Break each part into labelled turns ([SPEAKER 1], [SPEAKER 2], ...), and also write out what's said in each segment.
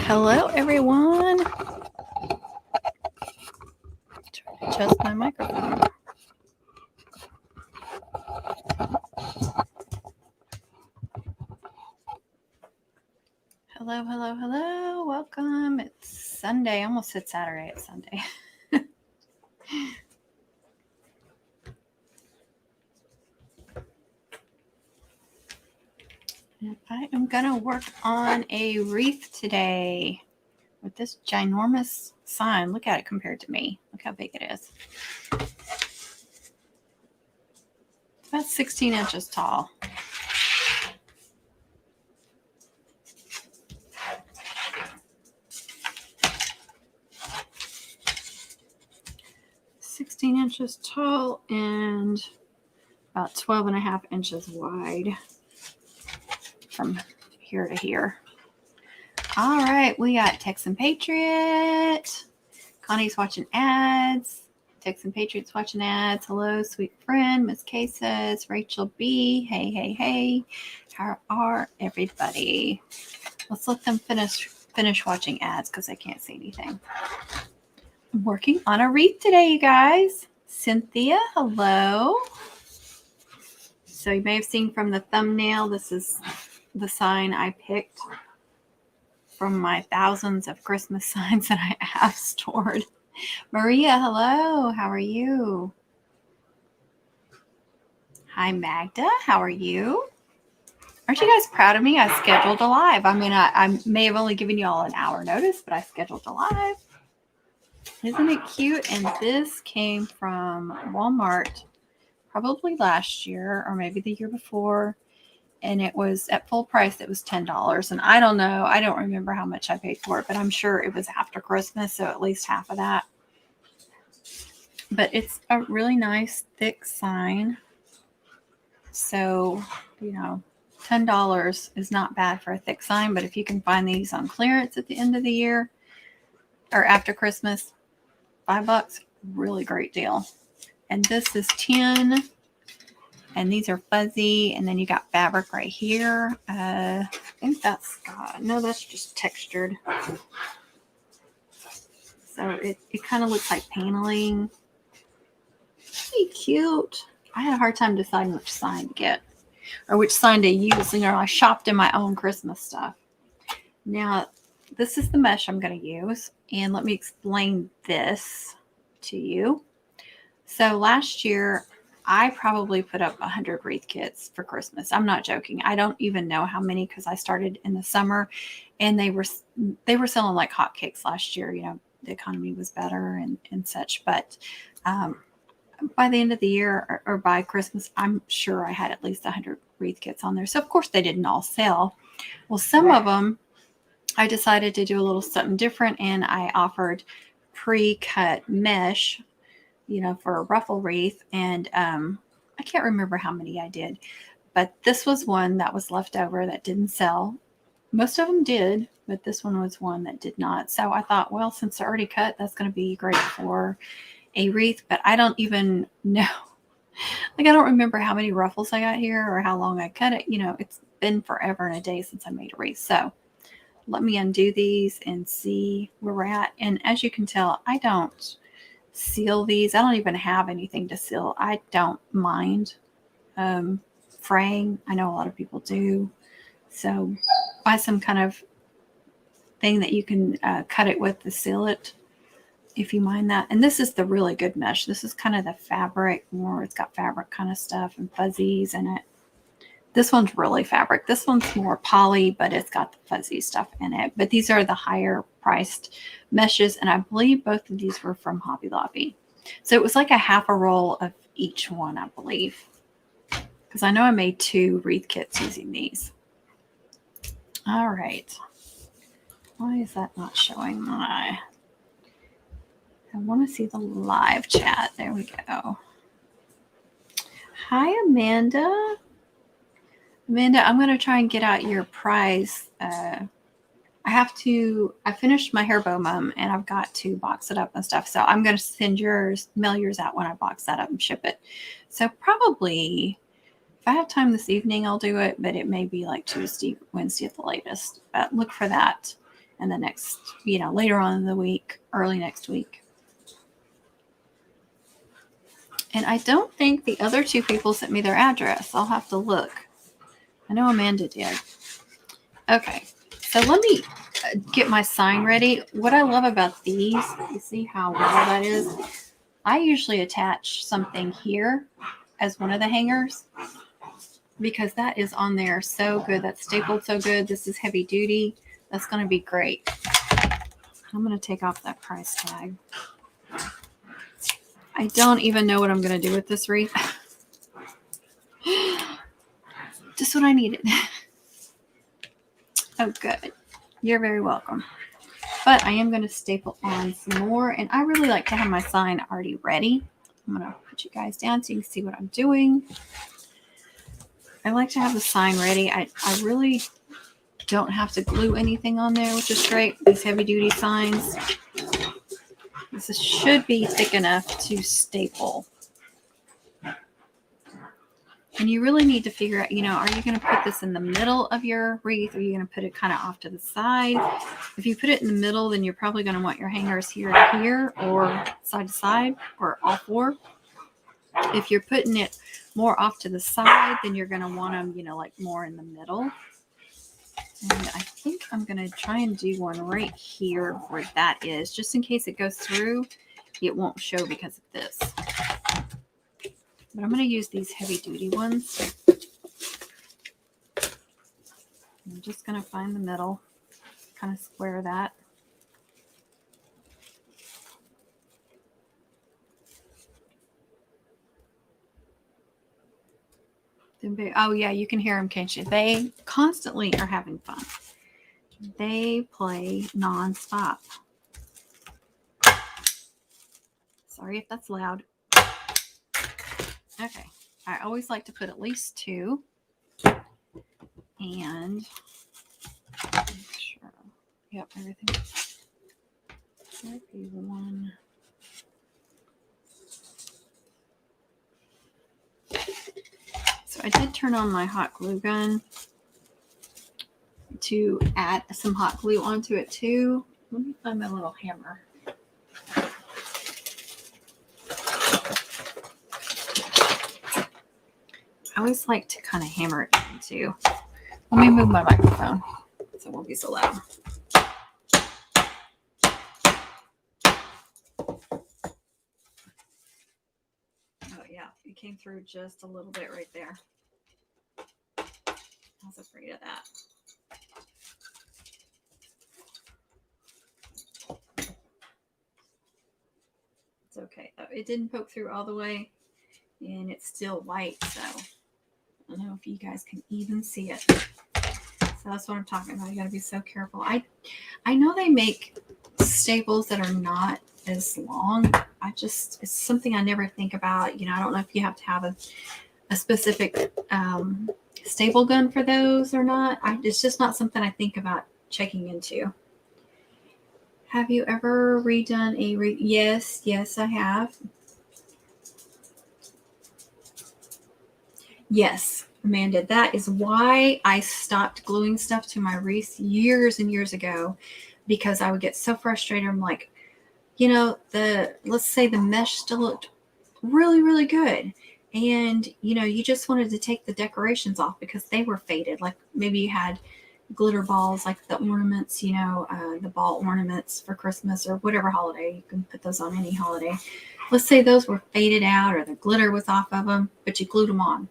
[SPEAKER 1] Hello, everyone. Trying to adjust my microphone. Hello, hello, hello. Welcome. It's Sunday. I almost said Saturday. It's Sunday. And I am going to work on a wreath today with this ginormous sign. Look at it compared to me. Look how big it is. It's about 16 inches tall. Inches tall and about 12 and a half inches wide from here to here. All right, we got Texan Patriot. Connie's watching ads. Texan Patriot's watching ads. Hello, sweet friend. Miss K says, Rachel B. Hey, hey, hey. How are everybody? Let's let them finish watching ads because I can't see anything. I'm working on a wreath today, you guys. Cynthia, hello. So you may have seen from the thumbnail, this is the sign I picked from my thousands of Christmas signs that I have stored. Maria, hello. How are you? Hi, Magda. How are you? Aren't you guys proud of me? I scheduled a live. I mean, I may have only given you all an hour notice, but I scheduled a live. Isn't it cute? And this came from Walmart probably last year or maybe the year before. And it was at full price. It was $10. And I don't know. I don't remember how much I paid for it, but I'm sure it was after Christmas. So at least half of that. But it's a really nice thick sign. So, you know, $10 is not bad for a thick sign. But if you can find these on clearance at the end of the year or after Christmas, $5, really great deal. And this is 10. And these are fuzzy. And then you got fabric right here. I think that's, no, that's just textured. So it kind of looks like paneling. Pretty cute. I had a hard time deciding which sign to get or which sign to use. You know, I shopped in my own Christmas stuff. Now, this is the mesh I'm going to use. And let me explain this to you. So last year, I probably put up 100 wreath kits for Christmas. I'm not joking. I don't even know how many because I started in the summer and they were selling like hotcakes last year. You know, the economy was better and such. But by the end of the year or by Christmas, I'm sure I had at least 100 wreath kits on there. So, of course, they didn't all sell. Well, some of them, I decided to do a little something different and I offered pre-cut mesh, you know, for a ruffle wreath. And I can't remember how many I did, but this was one that was left over that didn't sell. Most of them did, but this one was one that did not. So I thought, well, since they're already cut, that's going to be great for a wreath, but I don't even know. Like, I don't remember how many ruffles I got here or how long I cut it. You know, it's been forever and a day since I made a wreath. So let me undo these and see where we're at. And as you can tell, I don't seal these. I don't even have anything to seal. I don't mind fraying. I know a lot of people do. So buy some kind of thing that you can cut it with to seal it if you mind that. And this is the really good mesh. This is kind of the fabric more. It's got fabric kind of stuff and fuzzies in it. This one's really fabric. This one's more poly, but it's got the fuzzy stuff in it. But these are the higher priced meshes. And I believe both of these were from Hobby Lobby. So it was like a half a roll of each one, I believe. Because I know I made 2 wreath kits using these. All right. Why is that not showing my... I want to see the live chat. There we go. Hi, Amanda. Amanda, I'm going to try and get out your prize. I finished my hair bow mum and I've got to box it up and stuff. So I'm going to mail yours out when I box that up and ship it. So probably if I have time this evening, I'll do it, but it may be like Tuesday, Wednesday at the latest. But look for that and the next, later on in the week, early next week. And I don't think the other two people sent me their address. I'll have to look. I know Amanda did. Okay, so let me get my sign ready. What I love about these, you see how well that is? I usually attach something here as one of the hangers because that is on there so good. That's stapled so good. This is heavy duty. That's going to be great. I'm going to take off that price tag. I don't even know what I'm going to do with this wreath. Just what I needed. Oh, good. You're very welcome. But I am going to staple on some more. And I really like to have my sign already ready. I'm going to put you guys down so you can see what I'm doing. I like to have the sign ready. I really don't have to glue anything on there, which is great. These heavy duty signs. This should be thick enough to staple. And you really need to figure out, are you going to put this in the middle of your wreath? Or are you going to put it kind of off to the side? If you put it in the middle, then you're probably going to want your hangers here and here, or side to side, or all four. If you're putting it more off to the side, then you're going to want them, like more in the middle. And I think I'm going to try and do one right here where that is, just in case it goes through. It won't show because of this. But I'm going to use these heavy duty ones. I'm just going to find the middle, kind of square that. Oh yeah, you can hear them, can't you? They constantly are having fun. They play nonstop. Sorry if that's loud. Okay, I always like to put at least two. And make sure. Yep, everything. Might be one. So I did turn on my hot glue gun to add some hot glue onto it too. Let me find my little hammer. I always like to kind of hammer it in too. Let me move my microphone so it won't be so loud. Oh yeah, it came through just a little bit right there. I was afraid of that. It's okay. It didn't poke through all the way, and it's still white, so I don't know if you guys can even see it. So that's what I'm talking about. You got to be so careful. I know they make staples that are not as long. It's something I never think about. I don't know if you have to have a specific staple gun for those or not. It's just not something I think about checking into. Have you ever redone a wreath? Yes, I have. Yes, Amanda, that is why I stopped gluing stuff to my wreaths years and years ago, because I would get so frustrated. I'm like, let's say the mesh still looked really, really good. And, you just wanted to take the decorations off because they were faded. Like maybe you had glitter balls, like the ornaments, the ball ornaments for Christmas or whatever holiday. You can put those on any holiday. Let's say those were faded out or the glitter was off of them, but you glued them on.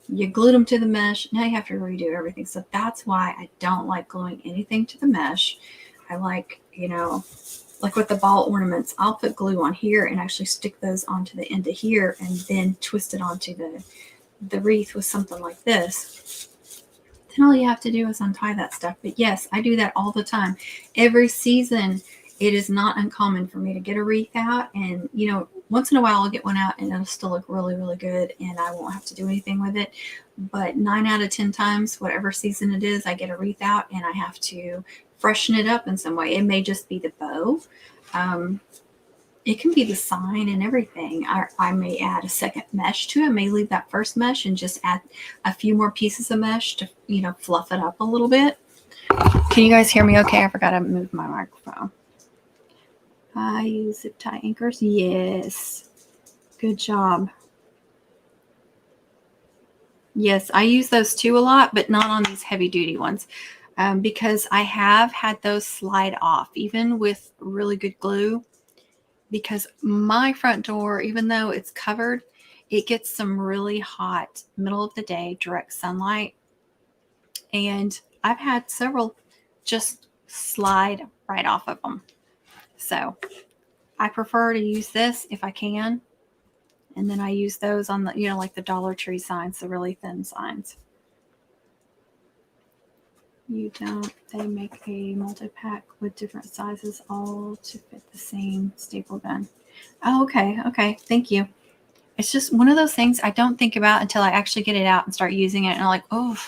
[SPEAKER 1] You glued them to the mesh. Now you have to redo everything. So that's why I don't like gluing anything to the mesh. I like, like with the ball ornaments, I'll put glue on here and actually stick those onto the end of here and then twist it onto the wreath with something like this. Then all you have to do is untie that stuff. But yes, I do that all the time. Every season, it is not uncommon for me to get a wreath out. And, once in a while I'll get one out and it'll still look really, really good and I won't have to do anything with it. But 9 out of 10 times, whatever season it is, I get a wreath out and I have to freshen it up in some way. It may just be the bow. It can be the sign and everything. I may add a second mesh to it. I may leave that first mesh and just add a few more pieces of mesh to, fluff it up a little bit. Can you guys hear me okay? I forgot to move my microphone. I use zip tie anchors. Yes. Good job. Yes, I use those too a lot, but not on these heavy duty ones because I have had those slide off, even with really good glue, because my front door, even though it's covered, it gets some really hot middle of the day direct sunlight. And I've had several just slide right off of them. So I prefer to use this if I can. And then I use those on the, like the Dollar Tree signs, the really thin signs. You don't. They make a multi-pack with different sizes, all to fit the same staple gun. Oh, okay. Okay. Thank you. It's just one of those things I don't think about until I actually get it out and start using it. And I'm like, oh,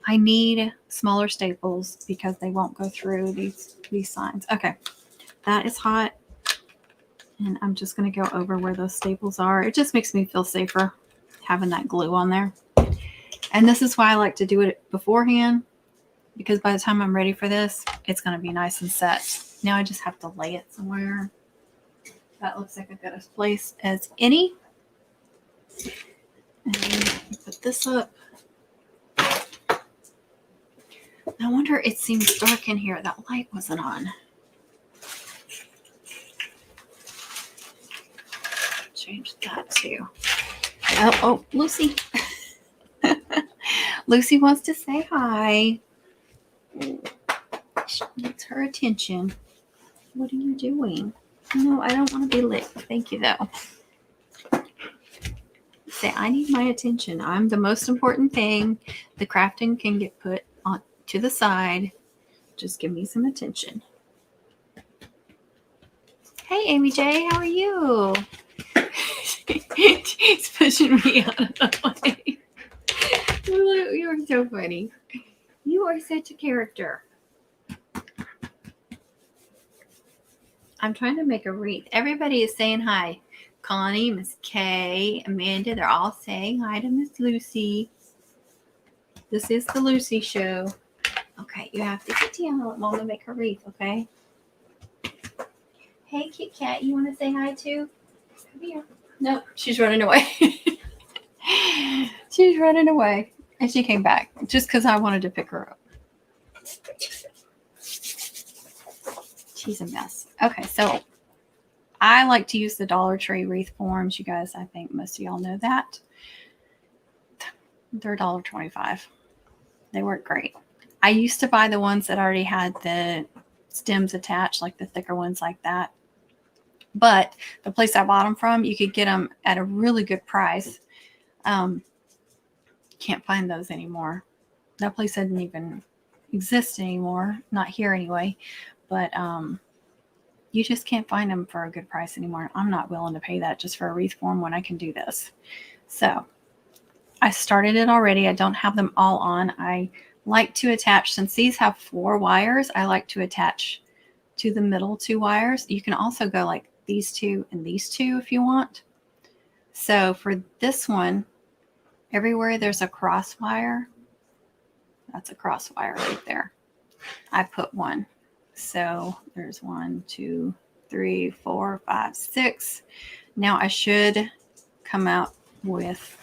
[SPEAKER 1] I need smaller staples because they won't go through these signs. Okay. That is hot. And I'm just going to go over where those staples are. It just makes me feel safer having that glue on there. And this is why I like to do it beforehand, because by the time I'm ready for this, it's going to be nice and set. Now I just have to lay it somewhere. That looks like a good place as any. And put this up. I wonder, it seems dark in here. That light wasn't on. Change that too. Oh, Lucy. Lucy wants to say hi. She needs her attention. What are you doing? No, I don't want to be licked. Thank you, though. Say, I need my attention. I'm the most important thing. The crafting can get put on to the side. Just give me some attention. Hey, Amy J, how are you? She's pushing me out of the way. You are so funny. You are such a character. I'm trying to make a wreath. Everybody is saying hi. Connie, Miss Kay, Amanda, they're all saying hi to Miss Lucy. This is the Lucy show. Okay, you have to get down and let Mama make her wreath, okay? Hey, Kit Kat, you want to say hi too? Come here. Nope, she's running away. She's running away. And she came back just because I wanted to pick her up. She's a mess. Okay, so I like to use the Dollar Tree wreath forms. You guys, I think most of y'all know that. They're $1.25. They work great. I used to buy the ones that already had the stems attached, like the thicker ones like that. But the place I bought them from, you could get them at a really good price. Can't find those anymore. That place doesn't even exist anymore. Not here anyway. But you just can't find them for a good price anymore. I'm not willing to pay that just for a wreath form when I can do this. So I started it already. I don't have them all on. I like to attach, since these have 4 wires, I like to attach to the middle 2 wires. You can also go like these 2 and these 2 if you want. So for this one, everywhere there's a cross wire, that's a cross wire right there. I put 1. So there's 1, 2, 3, 4, 5, 6. Now I should come out with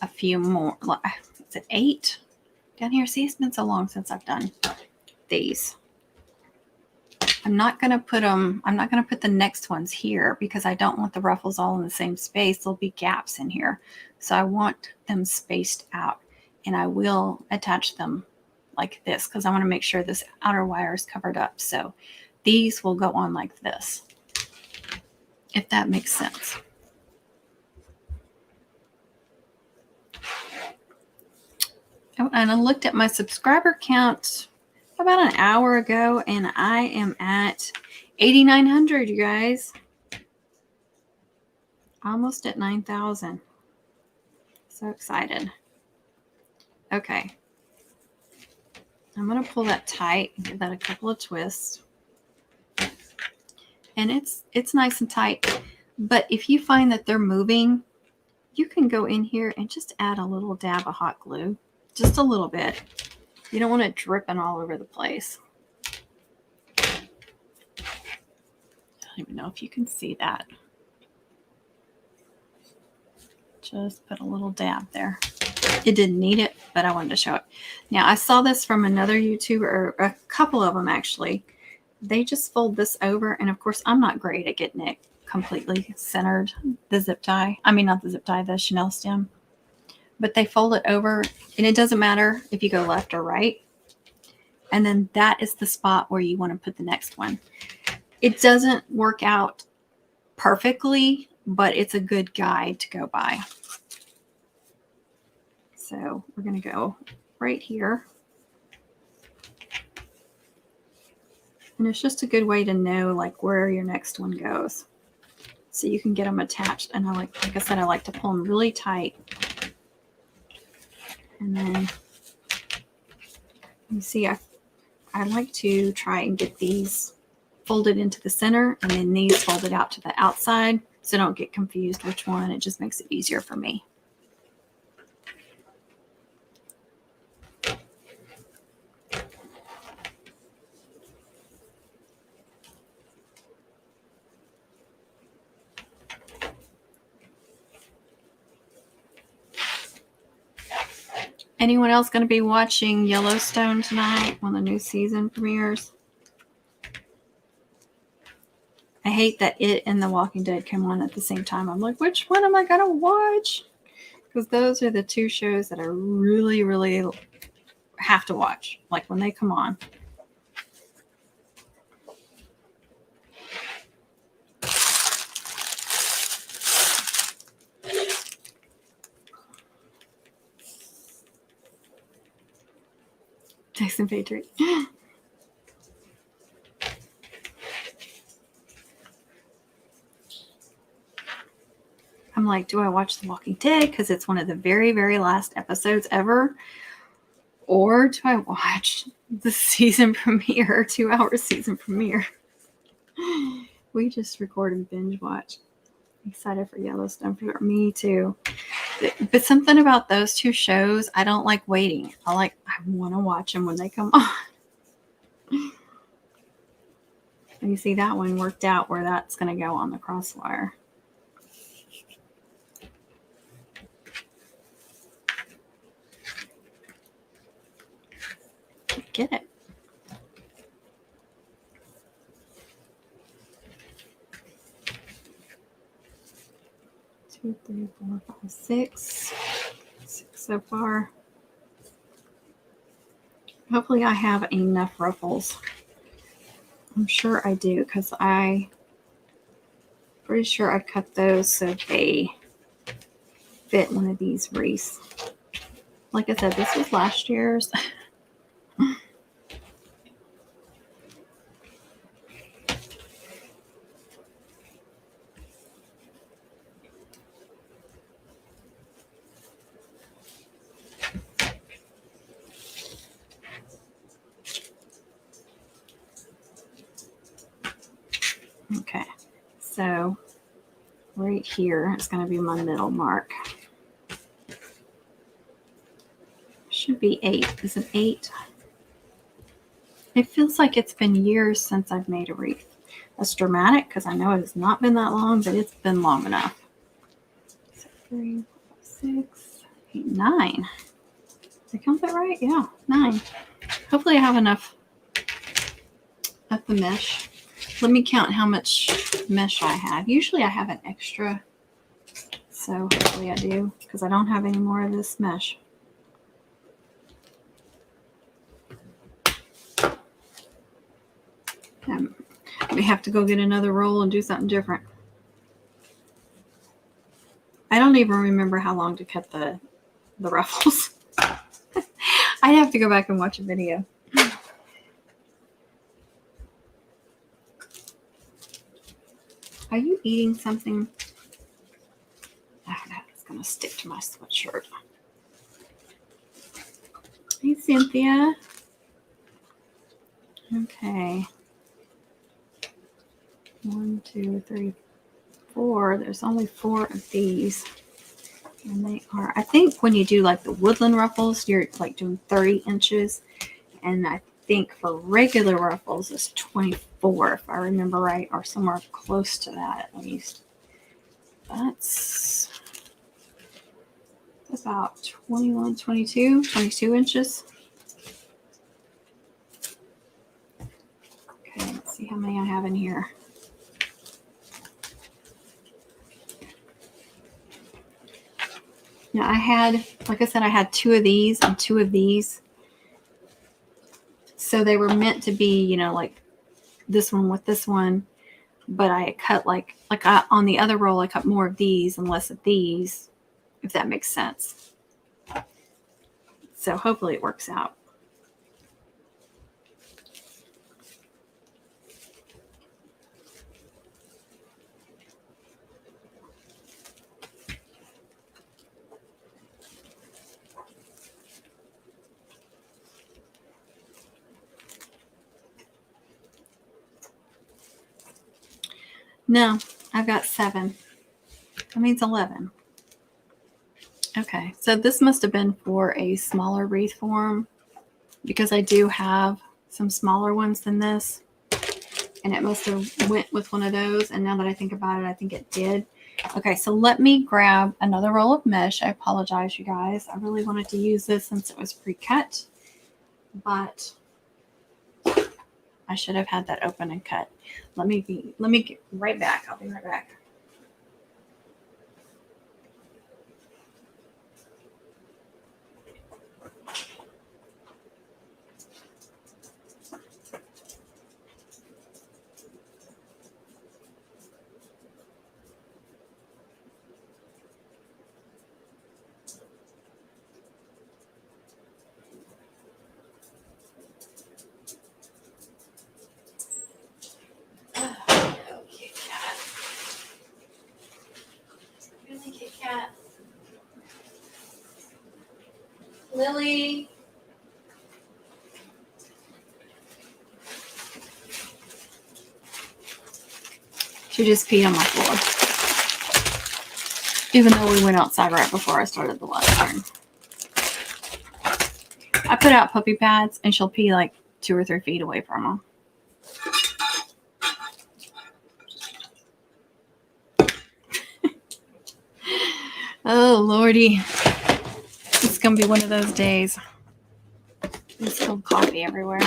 [SPEAKER 1] a few more. Is it 8 down here? See, it's been so long since I've done these. I'm not going to put the next ones here because I don't want the ruffles all in the same space. There'll be gaps in here. So I want them spaced out, and I will attach them like this because I want to make sure this outer wire is covered up. So these will go on like this, if that makes sense. Oh, and I looked at my subscriber count about an hour ago, and I am at 8,900, you guys. Almost at 9,000. So excited. Okay. I'm going to pull that tight and give that a couple of twists. And it's nice and tight. But if you find that they're moving, you can go in here and just add a little dab of hot glue. Just a little bit. You don't want it dripping all over the place. I don't even know if you can see that. Just put a little dab there. It didn't need it, but I wanted to show it. Now, I saw this from another YouTuber, or a couple of them actually. They just fold this over, and of course, I'm not great at getting it completely centered, the zip tie. I mean, not the zip tie, the Chanel stem. But they fold it over, and it doesn't matter if you go left or right. And then that is the spot where you want to put the next one. It doesn't work out perfectly, but it's a good guide to go by. So we're going to go right here. And it's just a good way to know like where your next one goes. So you can get them attached. And like I said, I like to pull them really tight. And then you see, I like to try and get these folded into the center and then these folded out to the outside. So don't get confused which one. It just makes it easier for me. Anyone else going to be watching Yellowstone tonight when the new season premieres? I hate that it and The Walking Dead come on at the same time. I'm like, which one am I going to watch? Because those are the two shows that I really, really have to watch, like when they come on. Jason Patriot. I'm like, do I watch The Walking Dead because it's one of the very, very last episodes ever? Or do I watch the season premiere, 2-hour season premiere? We just recorded binge watch. Excited for Yellowstone. For me too. But something about those two shows, I don't like waiting. I want to watch them when they come on. And you see that one worked out where that's going to go on the crosswire. Get it. Two, three, 4, 5, 6. 6 so far. Hopefully I have enough ruffles. I'm sure I do because I'm pretty sure I cut those so they fit one of these wreaths. Like I said, this was last year's. Okay, so right here is going to be my middle mark. Should be 8. Is it 8? It feels like it's been years since I've made a wreath. That's dramatic because I know it has not been that long, but it's been long enough. So 3, 4, 6, 8, 9. Did I count that right? Yeah, 9. Hopefully I have enough of the mesh. Let me count how much mesh I have. Usually I have an extra, so hopefully I do because I don't have any more of this mesh. We have to go get another roll and do something different. I don't even remember how long to cut the ruffles. I'd have to go back and watch a video. Are you eating something? Oh, no, it's going to stick to my sweatshirt. Hey, Cynthia. Okay. 1, 2, 3, 4. There's only 4 of these. And they are, I think when you do like the woodland ruffles, you're like doing 30 inches. And I think for regular ruffles it's 24, if I remember right, or somewhere close to that at least. That's about 21, 22 inches. Okay, let's see how many I have in here. Now I had, like I said, I had 2 of these and 2 of these. So they were meant to be, you know, like this one with this one. But I cut on the other roll, I cut more of these and less of these, if that makes sense. So hopefully it works out. No, I've got 7. That means 11. Okay, so this must have been for a smaller wreath form, because I do have some smaller ones than this. And it must have went with one of those. And now that I think about it, I think it did. Okay, so let me grab another roll of mesh. I apologize, you guys. I really wanted to use this since it was pre-cut. But I should have had that open and cut. Let me get right back. I'll be right back. Cat. Lily. She just peed on my floor. Even though we went outside right before I started the live stream. I put out puppy pads and she'll pee like 2 or 3 feet away from them. Oh, Lordy. It's going to be one of those days. There's still coffee everywhere.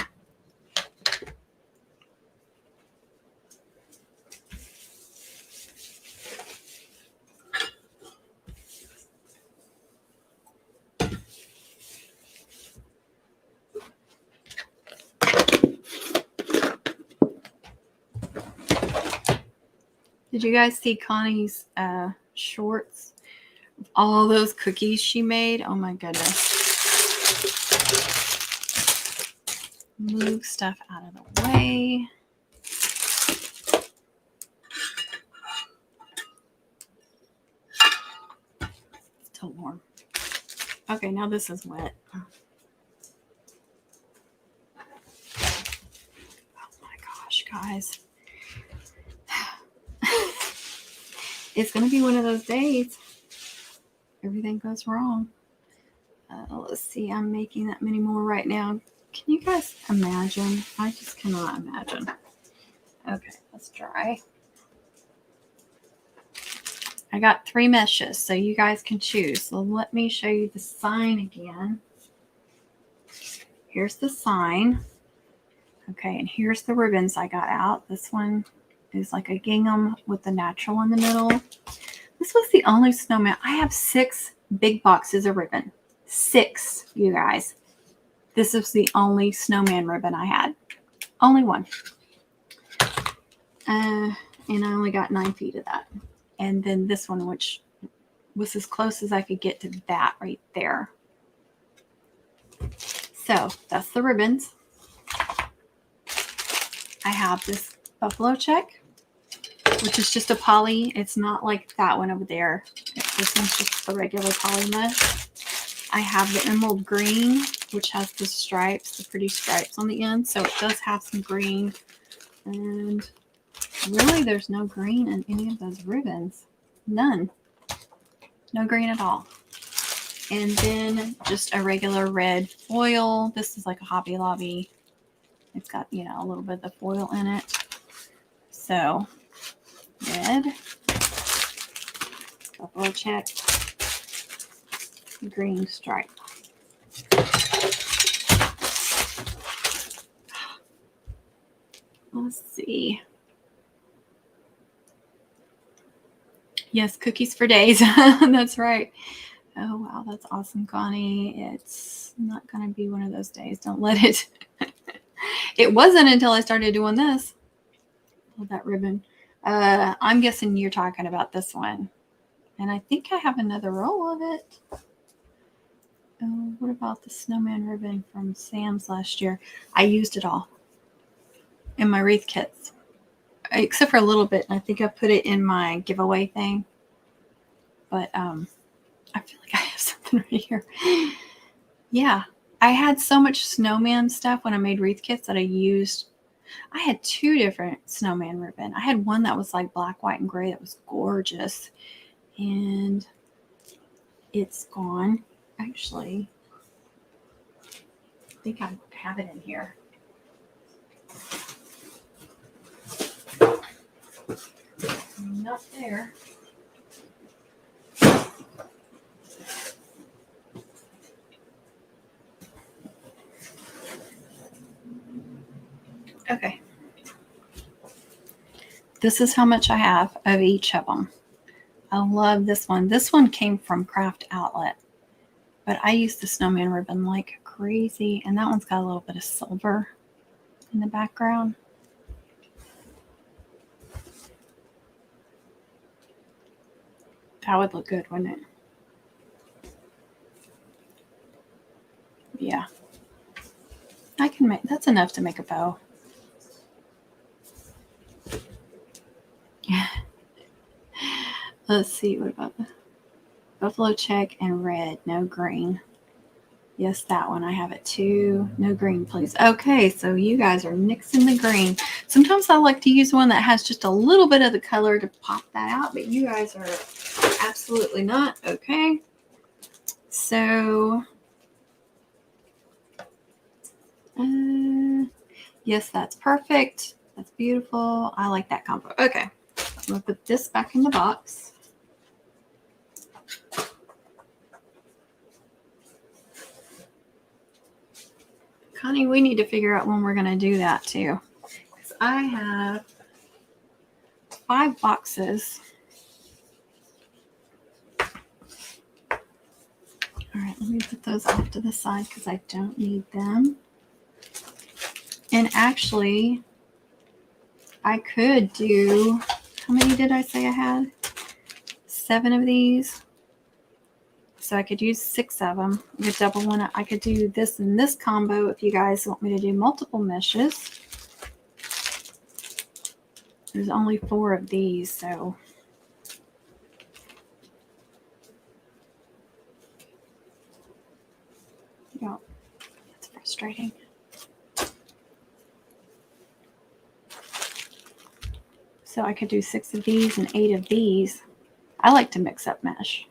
[SPEAKER 1] Did you guys see Connie's shorts? All those cookies she made? Oh my goodness. Move stuff out of the way. Still warm. Okay, now this is wet. Oh my gosh, guys. It's going to be one of those days. Everything goes wrong. Let's see. I'm making that many more right now. Can you guys imagine? I just cannot imagine. Okay, let's try. I got 3 meshes, so you guys can choose. So let me show you the sign again. Here's the sign. Okay, and here's the ribbons I got out. This one is like a gingham with the natural in the middle. This was the only snowman. I have 6 big boxes of ribbon. 6, you guys. This is the only snowman ribbon I had. Only one. And I only got 9 feet of that. And then this one, which was as close as I could get to that right there. So that's the ribbons. I have this buffalo check, which is just a poly. It's not like that one over there. This one's just the regular poly mesh. I have the emerald green, which has the stripes, the pretty stripes on the end. So it does have some green. And really, there's no green in any of those ribbons. None. No green at all. And then just a regular red foil. This is like a Hobby Lobby. It's got, you know, a little bit of the foil in it. So, red. Buffalo check. Green stripe. Let's see. Yes, cookies for days. That's right. Oh, wow. That's awesome, Connie. It's not going to be one of those days. Don't let it. It wasn't until I started doing this. Oh, that ribbon. I'm guessing you're talking about this one. And I think I have another roll of it. Oh, what about the snowman ribbon from Sam's last year? I used it all in my wreath kits, except for a little bit. And I think I put it in my giveaway thing. But I feel like I have something right here. Yeah, I had so much snowman stuff when I made wreath kits that I used. I had 2 different snowman ribbon. I had one that was like black, white, and gray that was gorgeous. And it's gone. Actually, I think I have it in here. Not there. Okay. This is how much I have of each of them. I love this one. This one came from Craft Outlet, but I use the snowman ribbon like crazy. And that one's got a little bit of silver in the background. That would look good, wouldn't it? Yeah. I can make, that's enough to make a bow. Yeah. Let's see, what about the buffalo check and red, no green. Yes, that one. I have it too. No green, please. Okay, so you guys are mixing the green. Sometimes I like to use one that has just a little bit of the color to pop that out, but you guys are absolutely not. Okay. So, yes, that's perfect. That's beautiful. I like that combo. Okay. I'm going to put this back in the box. Connie, we need to figure out when we're going to do that too. Because I have 5 boxes. All right, let me put those off to the side because I don't need them. And actually, I could do, how many did I say I had? 7 of these. So I could use 6 of them. I could double one. I could do this and this combo if you guys want me to do multiple meshes. There's only 4 of these, so. Yeah, that's frustrating. So I could do 6 of these and 8 of these. I like to mix up mesh.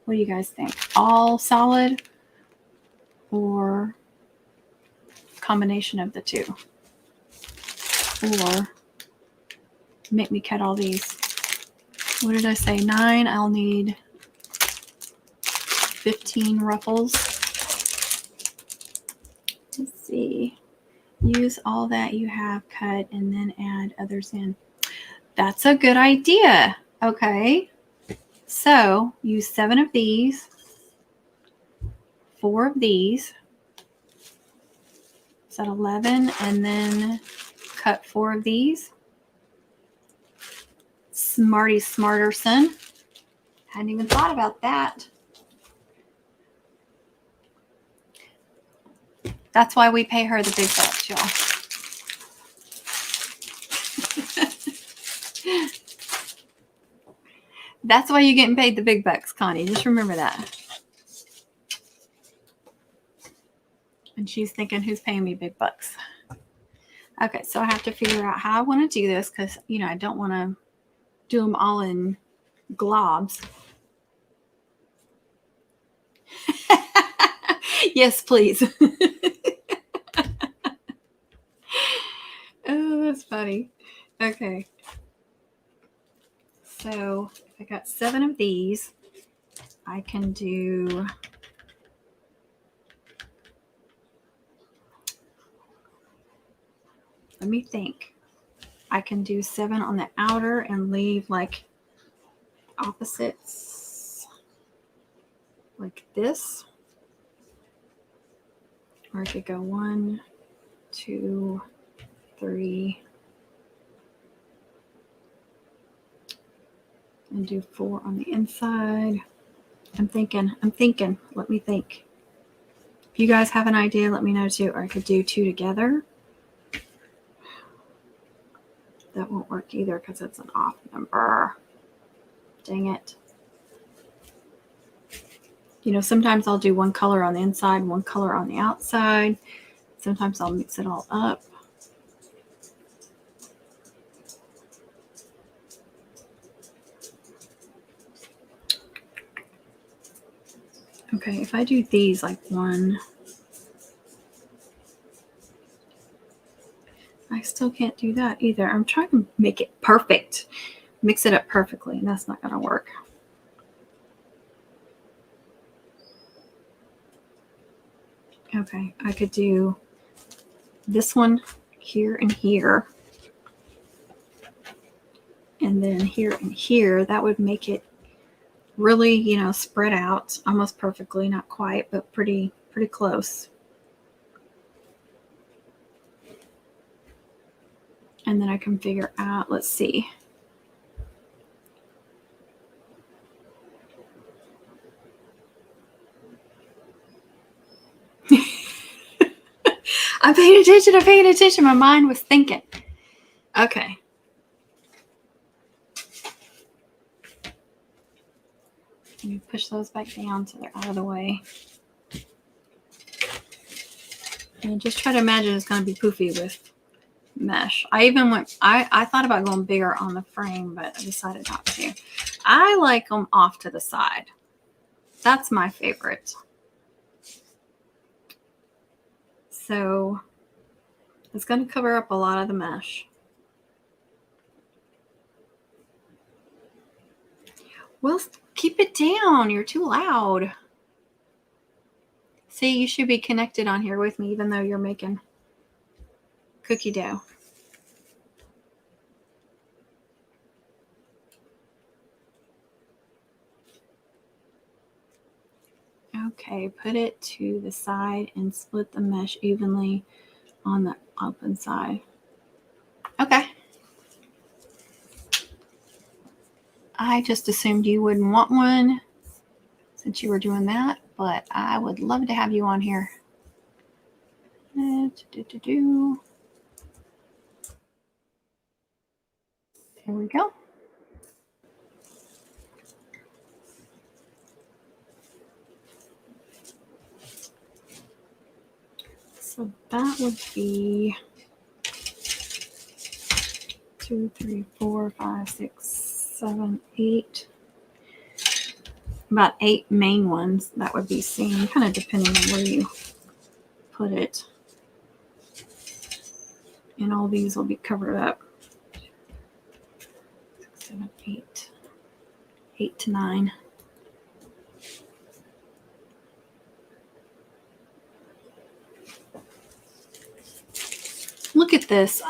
[SPEAKER 1] What do you guys think? All solid or combination of the 2? Or make me cut all these. What did I say? 9. I'll need 15 ruffles. Let's see. Use all that you have cut and then add others in. That's a good idea. Okay. So use 7 of these, 4 of these. Is that 11? And then cut 4 of these. Smarty Smarterson. Hadn't even thought about that. That's why we pay her the big bucks, y'all. That's why you're getting paid the big bucks, Connie. Just remember that. And she's thinking, who's paying me big bucks? Okay, so I have to figure out how I want to do this because, you know, I don't want to do them all in globs. Yes, please. Oh, that's funny. Okay. So if I got 7 of these, I can do, let me think. I can do 7 on the outer and leave like opposites like this. Or I could go 1, 2, 3, and do 4 on the inside. I'm thinking. Let me think. If you guys have an idea, let me know too. Or I could do 2 together. That won't work either because it's an off number. Dang it. You know, sometimes I'll do one color on the inside, one color on the outside. Sometimes I'll mix it all up. Okay, if I do these like 1, I still can't do that either. I'm trying to make it perfect. Mix it up perfectly, and that's not going to work. Okay, I could do this one here and here. And then here and here. That would make it really, you know, spread out almost perfectly. Not quite, but pretty close. And then I can figure out, let's see. I'm paying attention. My mind was thinking. Okay. Let me push those back down so they're out of the way. And just try to imagine it's going to be poofy with mesh. I thought about going bigger on the frame, but I decided not to. I like them off to the side. That's my favorite. So it's going to cover up a lot of the mesh. Well, keep it down. You're too loud. See, you should be connected on here with me, even though you're making cookie dough. Okay, put it to the side and split the mesh evenly on the open side. Okay. I just assumed you wouldn't want one since you were doing that, but I would love to have you on here. There we go. So that would be 2, 3, 4, 5, 6, 7, 8. About 8 main ones that would be seen, kind of depending on where you put it. And all these will be covered up. 6, 7, 8. 8 to 9. Look at this.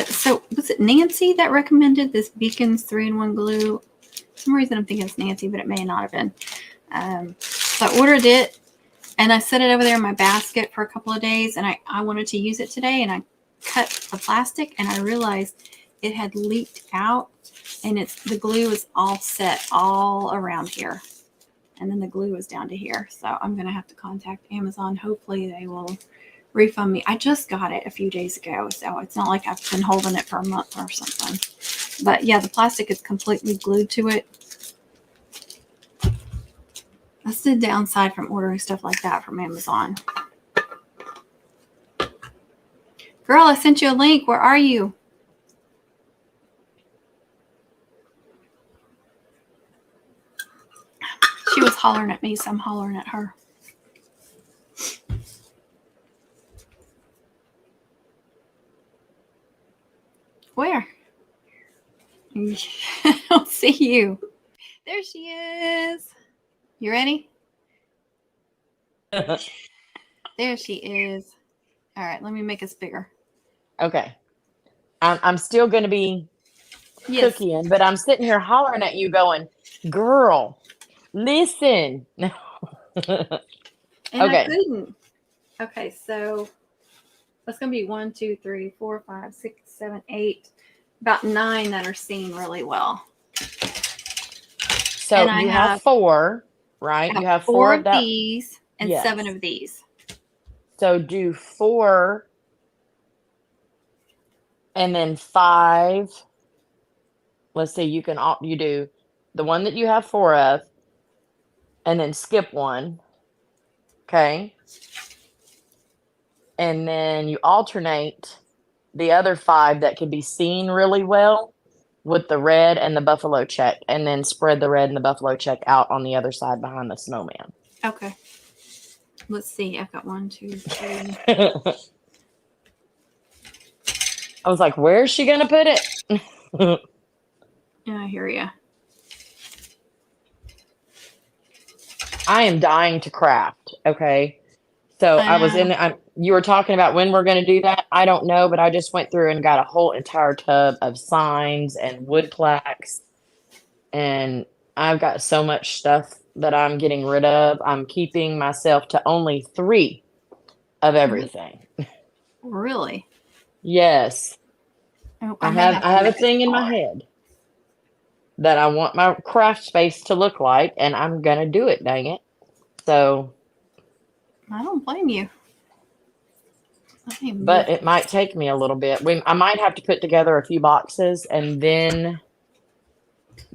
[SPEAKER 1] So was it Nancy that recommended this Beacons 3-in-1 glue? For some reason I'm thinking it's Nancy, but it may not have been. So I ordered it and I set it over there in my basket for a couple of days, and I wanted to use it today, and I cut the plastic and I realized it had leaked out, and the glue is all set all around here. And then the glue is down to here. So I'm going to have to contact Amazon. Hopefully they will refund me. I just got it a few days ago, so it's not like I've been holding it for a month or something. But yeah, the plastic is completely glued to it. That's the downside from ordering stuff like that from Amazon. Girl, I sent you a link. Where are you? She was hollering at me, so I'm hollering at her. Where? I don't see you. There she is. You ready? There she is. All right, let me make us bigger.
[SPEAKER 2] Okay. I'm still going to be
[SPEAKER 1] Yes.
[SPEAKER 2] cooking, but I'm sitting here hollering at you going, girl, listen.
[SPEAKER 1] And I
[SPEAKER 2] Okay.
[SPEAKER 1] couldn't. Okay, so that's going to be 1, 2, 3, 4, 5, 6, 7, 8, about 9 that are seen really well.
[SPEAKER 2] So
[SPEAKER 1] And I
[SPEAKER 2] you have 4, right?
[SPEAKER 1] have
[SPEAKER 2] You have
[SPEAKER 1] 4
[SPEAKER 2] 4 of
[SPEAKER 1] of
[SPEAKER 2] that.
[SPEAKER 1] these and
[SPEAKER 2] Yes.
[SPEAKER 1] 7 of these.
[SPEAKER 2] So do 4 and then 5. Let's see, you do the one that you have 4 of and then skip 1. Okay. And then you alternate the other 5 that can be seen really well with the red and the buffalo check, and then spread the red and the buffalo check out on the other side behind the snowman.
[SPEAKER 1] Okay. Let's see. I've got 1, 2, 3.
[SPEAKER 2] I was like, where's she going to put it?
[SPEAKER 1] Yeah, I hear you.
[SPEAKER 2] I am dying to craft. Okay. So you were talking about when we're going to do that. I don't know, but I just went through and got a whole entire tub of signs and wood plaques. And I've got so much stuff that I'm getting rid of. I'm keeping myself to only 3 of everything.
[SPEAKER 1] Really?
[SPEAKER 2] Yes.
[SPEAKER 1] Oh,
[SPEAKER 2] I
[SPEAKER 1] may
[SPEAKER 2] have a
[SPEAKER 1] make it
[SPEAKER 2] thing in my
[SPEAKER 1] smaller.
[SPEAKER 2] head that I want my craft space to look like, and I'm going to do it, dang it. So,
[SPEAKER 1] I don't blame you.
[SPEAKER 2] but it might take me a little bit. I might have to put together a few boxes and then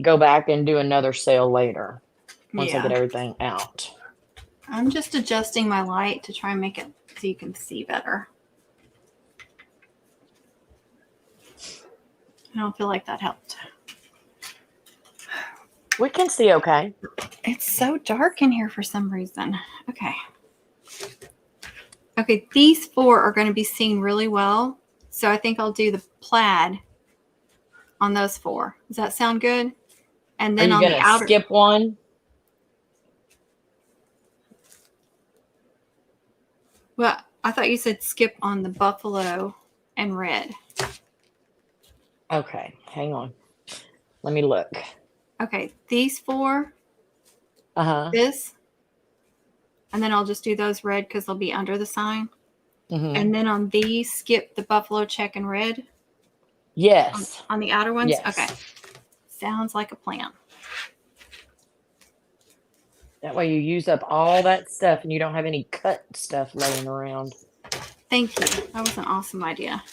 [SPEAKER 2] go back and do another sale later once I get everything out.
[SPEAKER 1] I'm just adjusting my light to try and make it so you can see better. I don't feel like that helped.
[SPEAKER 2] We can see okay.
[SPEAKER 1] It's so dark in here for some reason. Okay. Okay, these 4 are going to be seen really well. So I think I'll do the plaid on those 4. Does that sound good? And then
[SPEAKER 2] Are you
[SPEAKER 1] on
[SPEAKER 2] going
[SPEAKER 1] the
[SPEAKER 2] to
[SPEAKER 1] outer...
[SPEAKER 2] skip one?
[SPEAKER 1] Well, I thought you said skip on the buffalo and red.
[SPEAKER 2] Okay, hang on. Let me look.
[SPEAKER 1] Okay, these 4.
[SPEAKER 2] Uh-huh.
[SPEAKER 1] This. And then I'll just do those red because they'll be under the sign.
[SPEAKER 2] Mm-hmm.
[SPEAKER 1] And then on these, skip the buffalo check and red.
[SPEAKER 2] Yes.
[SPEAKER 1] On the outer ones?
[SPEAKER 2] Yes.
[SPEAKER 1] Okay. Sounds like a plan.
[SPEAKER 2] That way you use up all that stuff and you don't have any cut stuff laying around.
[SPEAKER 1] Thank you. That was an awesome idea.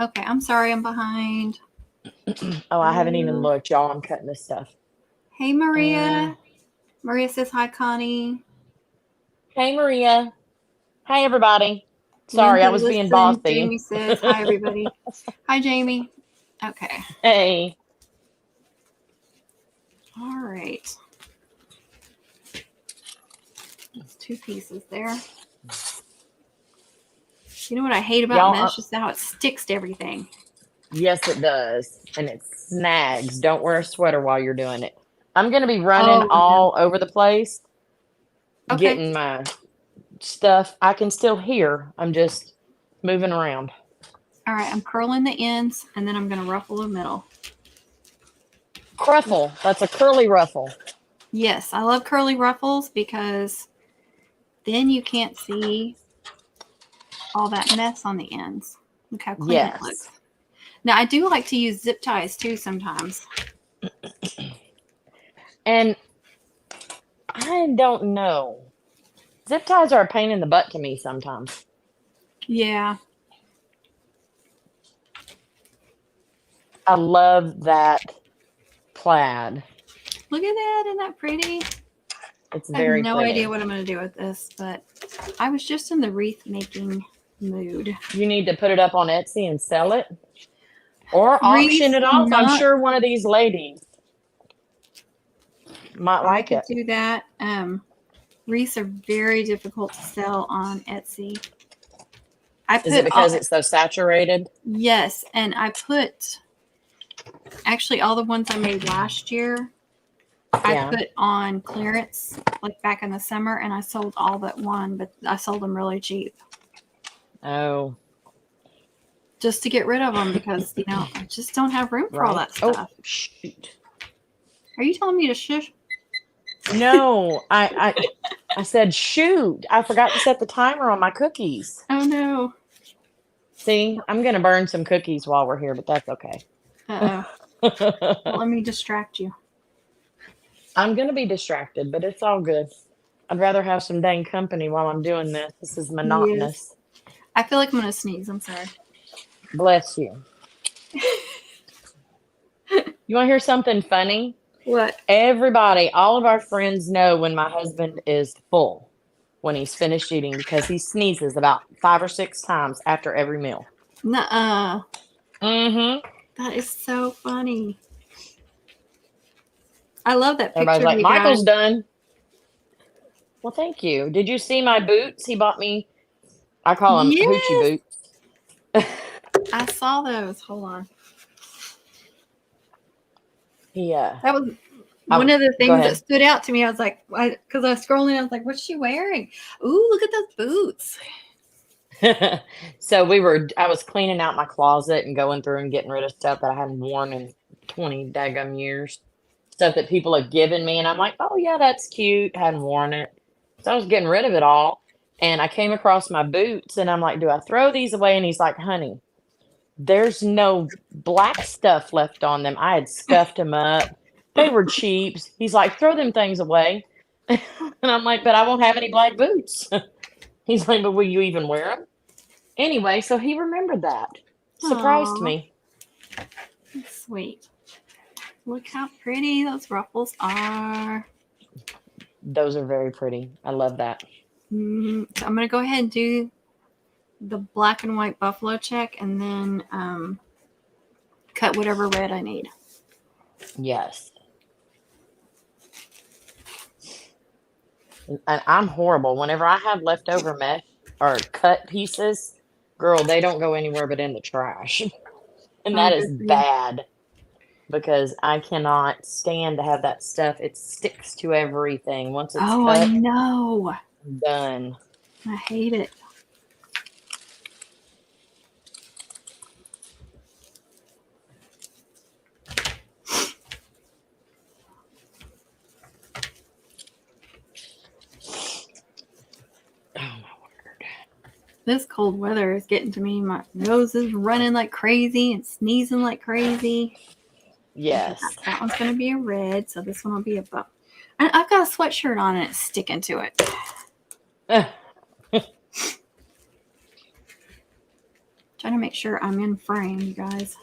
[SPEAKER 1] Okay, I'm sorry I'm behind.
[SPEAKER 2] Oh, I haven't even looked, y'all. I'm cutting this stuff.
[SPEAKER 1] Hey, Maria. Maria says hi, Connie.
[SPEAKER 2] Hey, Maria. Hi, everybody. Sorry, I was being bossy.
[SPEAKER 1] Jamie says hi, everybody. Hi, Jamie. Okay.
[SPEAKER 2] Hey.
[SPEAKER 1] All right. There's 2 pieces there. You know what I hate about mesh is how it sticks to everything.
[SPEAKER 2] Yes, it does. And it snags. Don't wear a sweater while you're doing it. I'm going to be running all over the place, getting my stuff. I can still hear. I'm just moving around.
[SPEAKER 1] All right, I'm curling the ends, and then I'm going to ruffle the middle.
[SPEAKER 2] Cruffle. That's a curly ruffle.
[SPEAKER 1] Yes, I love curly ruffles because then you can't see all that mess on the ends. Look how clean it looks. Now, I do like to use zip ties too sometimes.
[SPEAKER 2] And I don't know. Zip ties are a pain in the butt to me sometimes.
[SPEAKER 1] Yeah.
[SPEAKER 2] I love that plaid.
[SPEAKER 1] Look at that. Isn't that pretty?
[SPEAKER 2] It's very pretty.
[SPEAKER 1] I have no idea what I'm going to do with this, but I was just in the wreath making mood.
[SPEAKER 2] You need to put it up on Etsy and sell it. Or auction it off. I'm sure one of these ladies might like it.
[SPEAKER 1] I could do that. Wreaths are very difficult to sell on Etsy. put
[SPEAKER 2] Is it because it's so saturated?
[SPEAKER 1] yes, and I put actually all the ones I made last year. I
[SPEAKER 2] Yeah.
[SPEAKER 1] put on clearance like back in the summer, and I sold all but one, but I sold them really cheap
[SPEAKER 2] Oh,
[SPEAKER 1] just to get rid of them because I just don't have room for all
[SPEAKER 2] right.
[SPEAKER 1] that
[SPEAKER 2] Oh,
[SPEAKER 1] stuff.
[SPEAKER 2] shoot.
[SPEAKER 1] Are you telling me to shush?
[SPEAKER 2] No, I said shoot. I forgot to set the timer on my cookies.
[SPEAKER 1] Oh no.
[SPEAKER 2] See, I'm gonna burn some cookies while we're here, but that's okay.
[SPEAKER 1] Uh oh. Well, let me distract you.
[SPEAKER 2] I'm gonna be distracted, but it's all good. I'd rather have some dang company while I'm doing this. This is monotonous.
[SPEAKER 1] Yes. I feel like I'm gonna sneeze. I'm sorry.
[SPEAKER 2] Bless you. You want to hear something funny?
[SPEAKER 1] What?
[SPEAKER 2] Everybody, all of our friends know when my husband is full, when he's finished eating, because he sneezes about 5 or 6 times after every meal.
[SPEAKER 1] Nuh-uh.
[SPEAKER 2] Mm-hmm.
[SPEAKER 1] That is so funny. I love that
[SPEAKER 2] Everybody's
[SPEAKER 1] picture of
[SPEAKER 2] like,
[SPEAKER 1] you guys.
[SPEAKER 2] Michael's done. Well, thank you. Did you see my boots? He bought me, I call them hoochie
[SPEAKER 1] Yes.
[SPEAKER 2] boots.
[SPEAKER 1] I saw those. Hold on.
[SPEAKER 2] Yeah.
[SPEAKER 1] That was one of the
[SPEAKER 2] Go
[SPEAKER 1] things that
[SPEAKER 2] ahead.
[SPEAKER 1] stood out to me. I was like, because I was scrolling, I was like, what's she wearing? Ooh, look at those boots.
[SPEAKER 2] So I was cleaning out my closet and going through and getting rid of stuff that I hadn't worn in 20 daggum years. Stuff that people have given me. And I'm like, oh, yeah, that's cute. Hadn't worn it. So I was getting rid of it all. And I came across my boots and I'm like, do I throw these away? And he's like, honey, there's no black stuff left on them. I had scuffed them up. They were cheap. He's like, throw them things away. And I'm like, but I won't have any black boots. He's like, but will you even wear them? Anyway, so he remembered that. Surprised
[SPEAKER 1] Aw,
[SPEAKER 2] me.
[SPEAKER 1] that's sweet. Look how pretty those ruffles are.
[SPEAKER 2] Those are very pretty. I love that.
[SPEAKER 1] So I'm going to go ahead and do the black and white buffalo check and then cut whatever red I need.
[SPEAKER 2] Yes. And I'm horrible. Whenever I have leftover mesh or cut pieces, girl, they don't go anywhere but in the trash. And that is
[SPEAKER 1] Good for you.
[SPEAKER 2] bad because I cannot stand to have that stuff. It sticks to everything. Once it's
[SPEAKER 1] Oh, I
[SPEAKER 2] cut,
[SPEAKER 1] know.
[SPEAKER 2] done.
[SPEAKER 1] I hate it.
[SPEAKER 2] Oh, my word.
[SPEAKER 1] This cold weather is getting to me. My nose is running like crazy and sneezing like crazy.
[SPEAKER 2] Yes.
[SPEAKER 1] That one's going to be a red, so this one will be a buff. And I've got a sweatshirt on and it's sticking to it. Trying to make sure I'm in frame, you guys.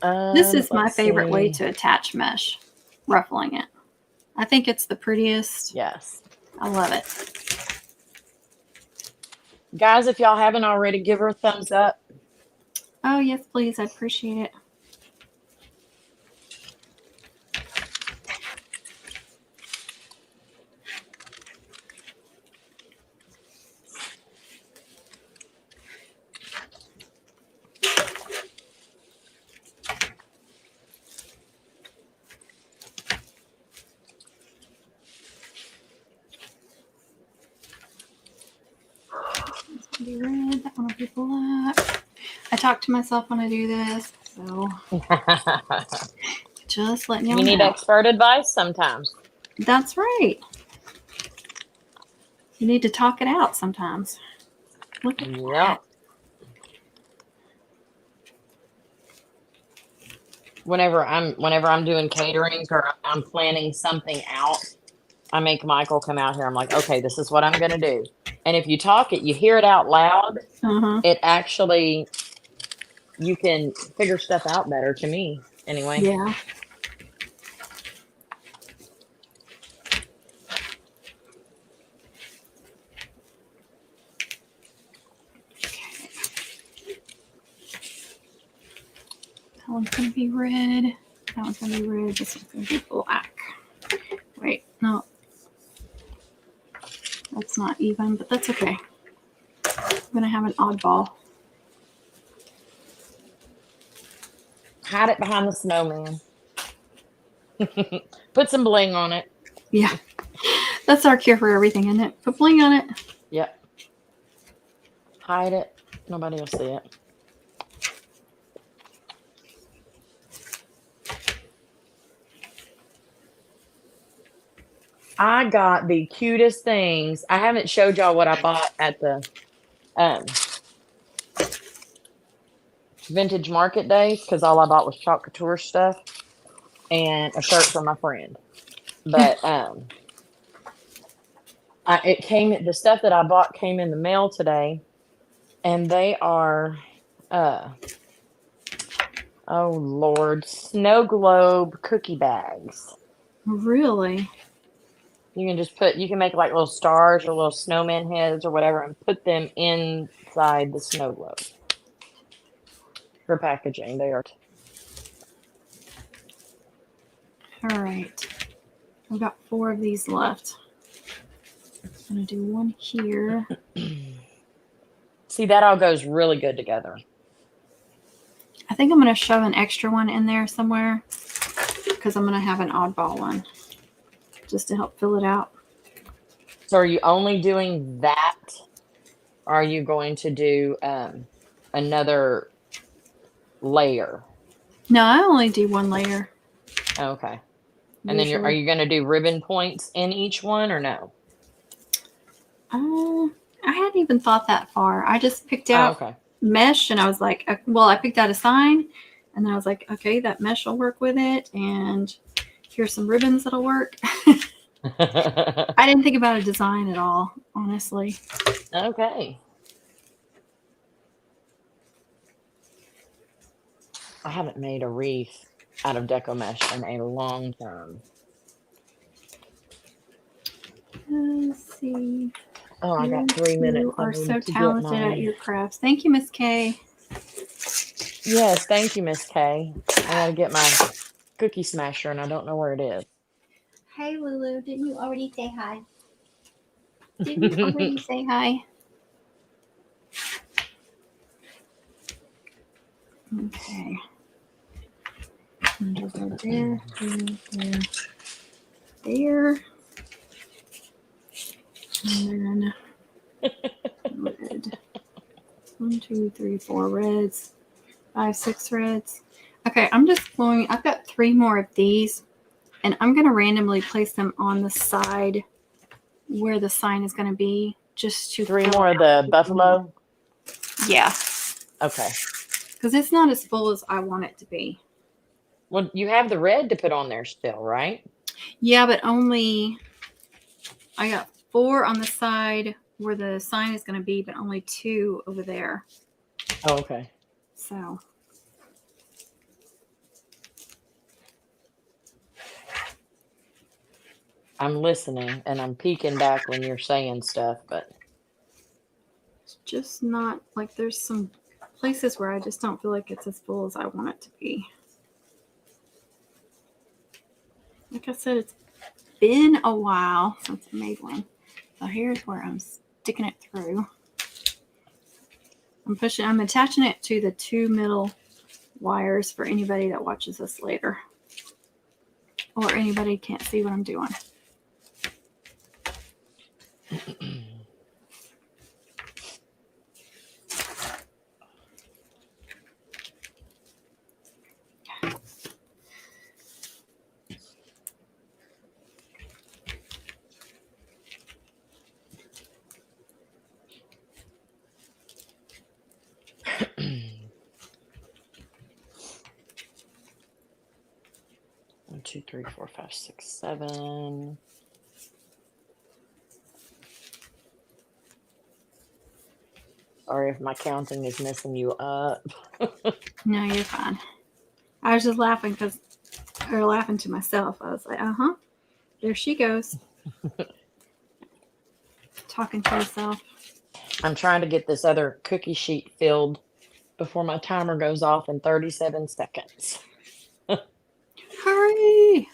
[SPEAKER 1] This is my favorite way to attach mesh, ruffling it. I think it's the prettiest.
[SPEAKER 2] Yes.
[SPEAKER 1] I love it.
[SPEAKER 2] Guys, if y'all haven't already, give her a thumbs up.
[SPEAKER 1] Oh, yes, please. I appreciate it. Be red. That one will be black. I talk to myself when I do this, so just letting y'all know.
[SPEAKER 2] You need expert advice sometimes.
[SPEAKER 1] That's right. You need to talk it out sometimes. Look at that.
[SPEAKER 2] Whenever I'm doing caterings or I'm planning something out, I make Michael come out here. I'm like, okay, this is what I'm gonna do. And if you talk it, you hear it out loud, it actually, you can figure stuff out better, to me anyway.
[SPEAKER 1] Yeah. That one's going to be red. That one's going to be red. This one's going to be black. Wait, no. That's not even, but that's okay. going to have an oddball.
[SPEAKER 2] Hide it behind the snowman. Put some bling on it.
[SPEAKER 1] Yeah. That's our cure for everything, isn't it? Put bling on it.
[SPEAKER 2] Yep. Hide it. Nobody will see it. I got the cutest things. I haven't showed y'all what I bought at the vintage market days because all I bought was Chalk Couture stuff and a shirt for my friend. But the stuff that I bought came in the mail today, and they are oh Lord, snow globe cookie bags.
[SPEAKER 1] Really?
[SPEAKER 2] You can make like little stars or little snowman heads or whatever and put them inside the snow globe for packaging. They are.
[SPEAKER 1] All right. I've got 4 of these left. I'm going to do one here.
[SPEAKER 2] See, that all goes really good together.
[SPEAKER 1] I think I'm going to shove an extra one in there somewhere because I'm going to have an oddball one just to help fill it out.
[SPEAKER 2] So are you only doing that? Or are you going to do another layer?
[SPEAKER 1] No, I only do one layer.
[SPEAKER 2] Okay. And
[SPEAKER 1] Usually.
[SPEAKER 2] then are you going to do ribbon points in each one or no?
[SPEAKER 1] I hadn't even thought that far. I just picked out mesh and I was like, I picked out a sign and then I was like, okay, that mesh will work with it. And here's some ribbons that'll work. I didn't think about a design at all, honestly.
[SPEAKER 2] Okay. I haven't made a wreath out of deco mesh in a long time.
[SPEAKER 1] Let's see.
[SPEAKER 2] Oh, I got 3 minutes.
[SPEAKER 1] You are so talented at your crafts. Thank you, Miss Kay.
[SPEAKER 2] Yes, thank you, Miss Kay. I gotta get my cookie smasher and I don't know where it is.
[SPEAKER 1] Hey, Lulu. Didn't you already say hi? Didn't you already say hi? Okay. Just right there, there. And then red. 1, 2, 3, 4 reds. 5, 6 reds. Okay, I've got 3 more of these, and I'm going to randomly place them on the side where the sign is going to be, just to
[SPEAKER 2] 3 more of the buffalo?
[SPEAKER 1] Yeah.
[SPEAKER 2] Okay.
[SPEAKER 1] Because it's not as full as I want it to be.
[SPEAKER 2] Well, you have the red to put on there still, right?
[SPEAKER 1] Yeah, but I got 4 on the side where the sign is going to be, but only 2 over there.
[SPEAKER 2] Oh, okay.
[SPEAKER 1] So.
[SPEAKER 2] I'm listening and I'm peeking back when you're saying stuff, but
[SPEAKER 1] It's just not like there's some places where I just don't feel like it's as full as I want it to be. Like I said, it's been a while since I made one. So here's where I'm sticking it through. I'm attaching it to the 2 middle wires for anybody that watches this later. Or anybody can't see what I'm doing.
[SPEAKER 2] One, 2, 3, 4, 5, 6, 7. Sorry if my counting is messing you up.
[SPEAKER 1] No, you're fine. I was just laughing to myself. I was like, there she goes. Talking to herself.
[SPEAKER 2] I'm trying to get this other cookie sheet filled before my timer goes off in 37 seconds.
[SPEAKER 1] Hurry!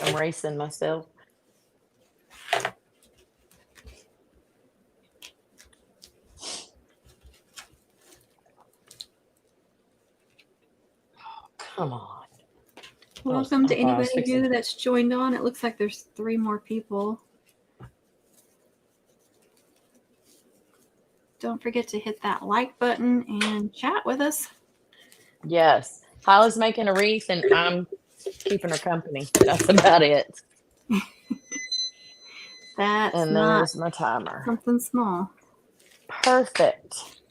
[SPEAKER 2] I'm racing myself. Come on.
[SPEAKER 1] Welcome to
[SPEAKER 2] I thought I was
[SPEAKER 1] anybody
[SPEAKER 2] fixing-
[SPEAKER 1] new that's joined on. It looks like there's 3 more people. Don't forget to hit that like button and chat with us.
[SPEAKER 2] Yes. Hyla's making a wreath and I'm keeping her company. That's about it.
[SPEAKER 1] That's
[SPEAKER 2] And
[SPEAKER 1] not
[SPEAKER 2] there's my timer.
[SPEAKER 1] something small.
[SPEAKER 2] Perfect.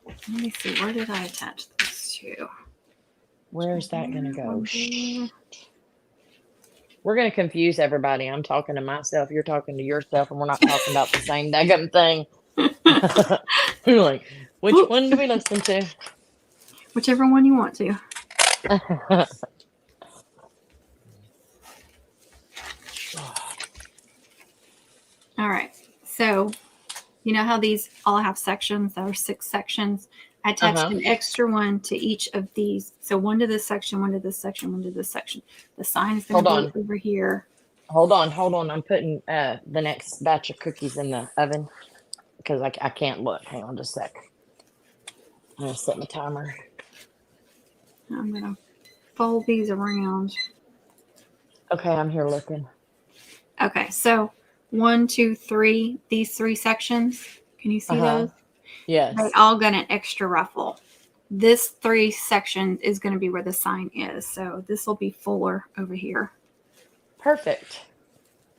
[SPEAKER 1] Let me see. Where did I attach this to?
[SPEAKER 2] Where's that going to go?
[SPEAKER 1] One there.
[SPEAKER 2] We're going to confuse everybody. I'm talking to myself. You're talking to yourself. And we're not talking about the same daggum thing. We're like, which one do we listen to?
[SPEAKER 1] Whichever one you want to. All right. So, you know how these all have sections? There are 6 sections. I attached an extra one to each of these. So one to this section, one to this section, one to this section. The sign is going to be over here.
[SPEAKER 2] Hold on. I'm putting the next batch of cookies in the oven because I can't look. Hang on just a sec. I'm going to set my timer.
[SPEAKER 1] I'm going to fold these around.
[SPEAKER 2] Okay, I'm here looking.
[SPEAKER 1] Okay, so 1, 2, 3, these 3 sections. Can you see those?
[SPEAKER 2] Yes.
[SPEAKER 1] They all got an extra ruffle. This 3 section is going to be where the sign is. So this will be fuller over here.
[SPEAKER 2] Perfect.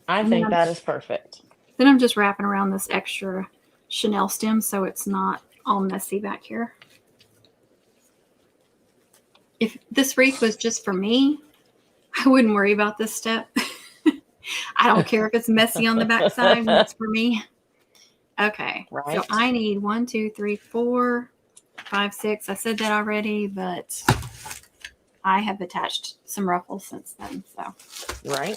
[SPEAKER 2] I think that is perfect.
[SPEAKER 1] Then I'm just wrapping around this extra Chanel stem so it's not all messy back here. If this wreath was just for me, I wouldn't worry about this step. I don't care if it's messy on the back side when it's for me. Okay.
[SPEAKER 2] Right.
[SPEAKER 1] So I need 1, 2, 3, 4, 5, 6. I said that already, but I have attached some ruffles since then. So
[SPEAKER 2] Right.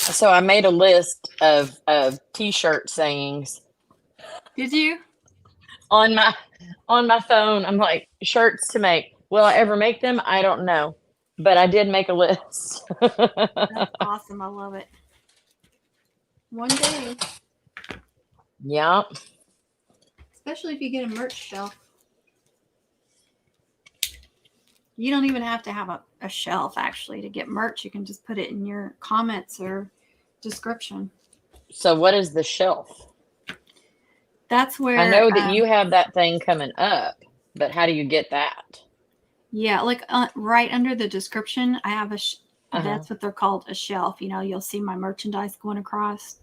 [SPEAKER 2] So I made a list of t-shirt sayings.
[SPEAKER 1] Did you?
[SPEAKER 2] On my phone. I'm like, shirts to make. Will I ever make them? I don't know. But I did make a list.
[SPEAKER 1] That's awesome. I love it. One day.
[SPEAKER 2] Yep.
[SPEAKER 1] Especially if you get a merch shelf. You don't even have to have a shelf, actually, to get merch. You can just put it in your comments or description.
[SPEAKER 2] So what is the shelf?
[SPEAKER 1] That's where...
[SPEAKER 2] I know that you have that thing coming up, but how do you get that?
[SPEAKER 1] Yeah, like right under the description, I have that's what they're called, a shelf. You know, you'll see my merchandise going across.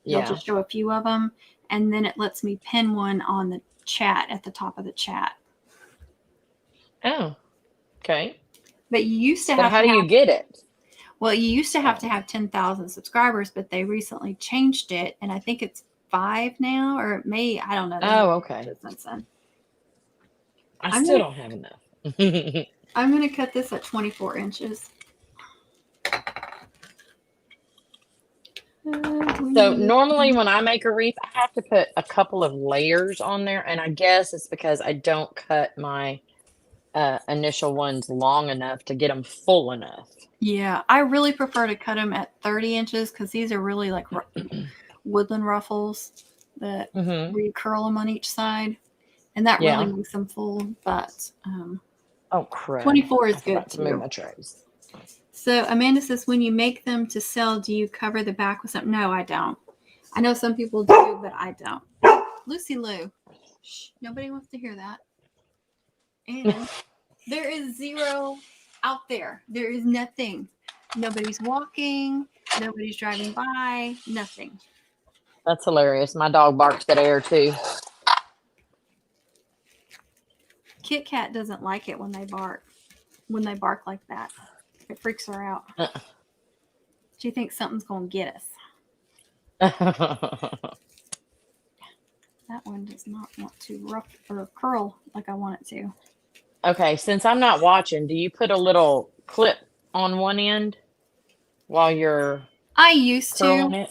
[SPEAKER 1] They'll just show a few of them. And then it lets me pin one on the chat at the top of the chat.
[SPEAKER 2] Oh, okay.
[SPEAKER 1] But you used to
[SPEAKER 2] But
[SPEAKER 1] have
[SPEAKER 2] how do you get it?
[SPEAKER 1] Well, you used to have to have 10,000 subscribers, but they recently changed it. And I think it's 5 now, or it may, I don't know.
[SPEAKER 2] Oh, okay.
[SPEAKER 1] Since then.
[SPEAKER 2] I still don't have enough.
[SPEAKER 1] I'm going to cut this at 24 inches.
[SPEAKER 2] So normally when I make a wreath, I have to put a couple of layers on there. And I guess it's because I don't cut my initial ones long enough to get them full enough.
[SPEAKER 1] Yeah, I really prefer to cut them at 30 inches because these are really like woodland ruffles that where you curl them on each side. And that really makes them full. But
[SPEAKER 2] oh, crap.
[SPEAKER 1] 24 is good too.
[SPEAKER 2] Move my trays.
[SPEAKER 1] So Amanda says, when you make them to sell, do you cover the back with something? No, I don't. I know some people do, but I don't. Lucy Lou. Shh, nobody wants to hear that. And there is 0 out there. There is nothing. Nobody's walking. Nobody's driving by. Nothing.
[SPEAKER 2] That's hilarious. My dog barks at air too.
[SPEAKER 1] Kit Kat doesn't like it when they bark. When they bark like that. It freaks her out. She thinks something's going to get us. That one does not want to rough or curl like I want it to.
[SPEAKER 2] Okay, since I'm not watching, do you put a little clip on one end while you're
[SPEAKER 1] I used
[SPEAKER 2] curling
[SPEAKER 1] to.
[SPEAKER 2] it?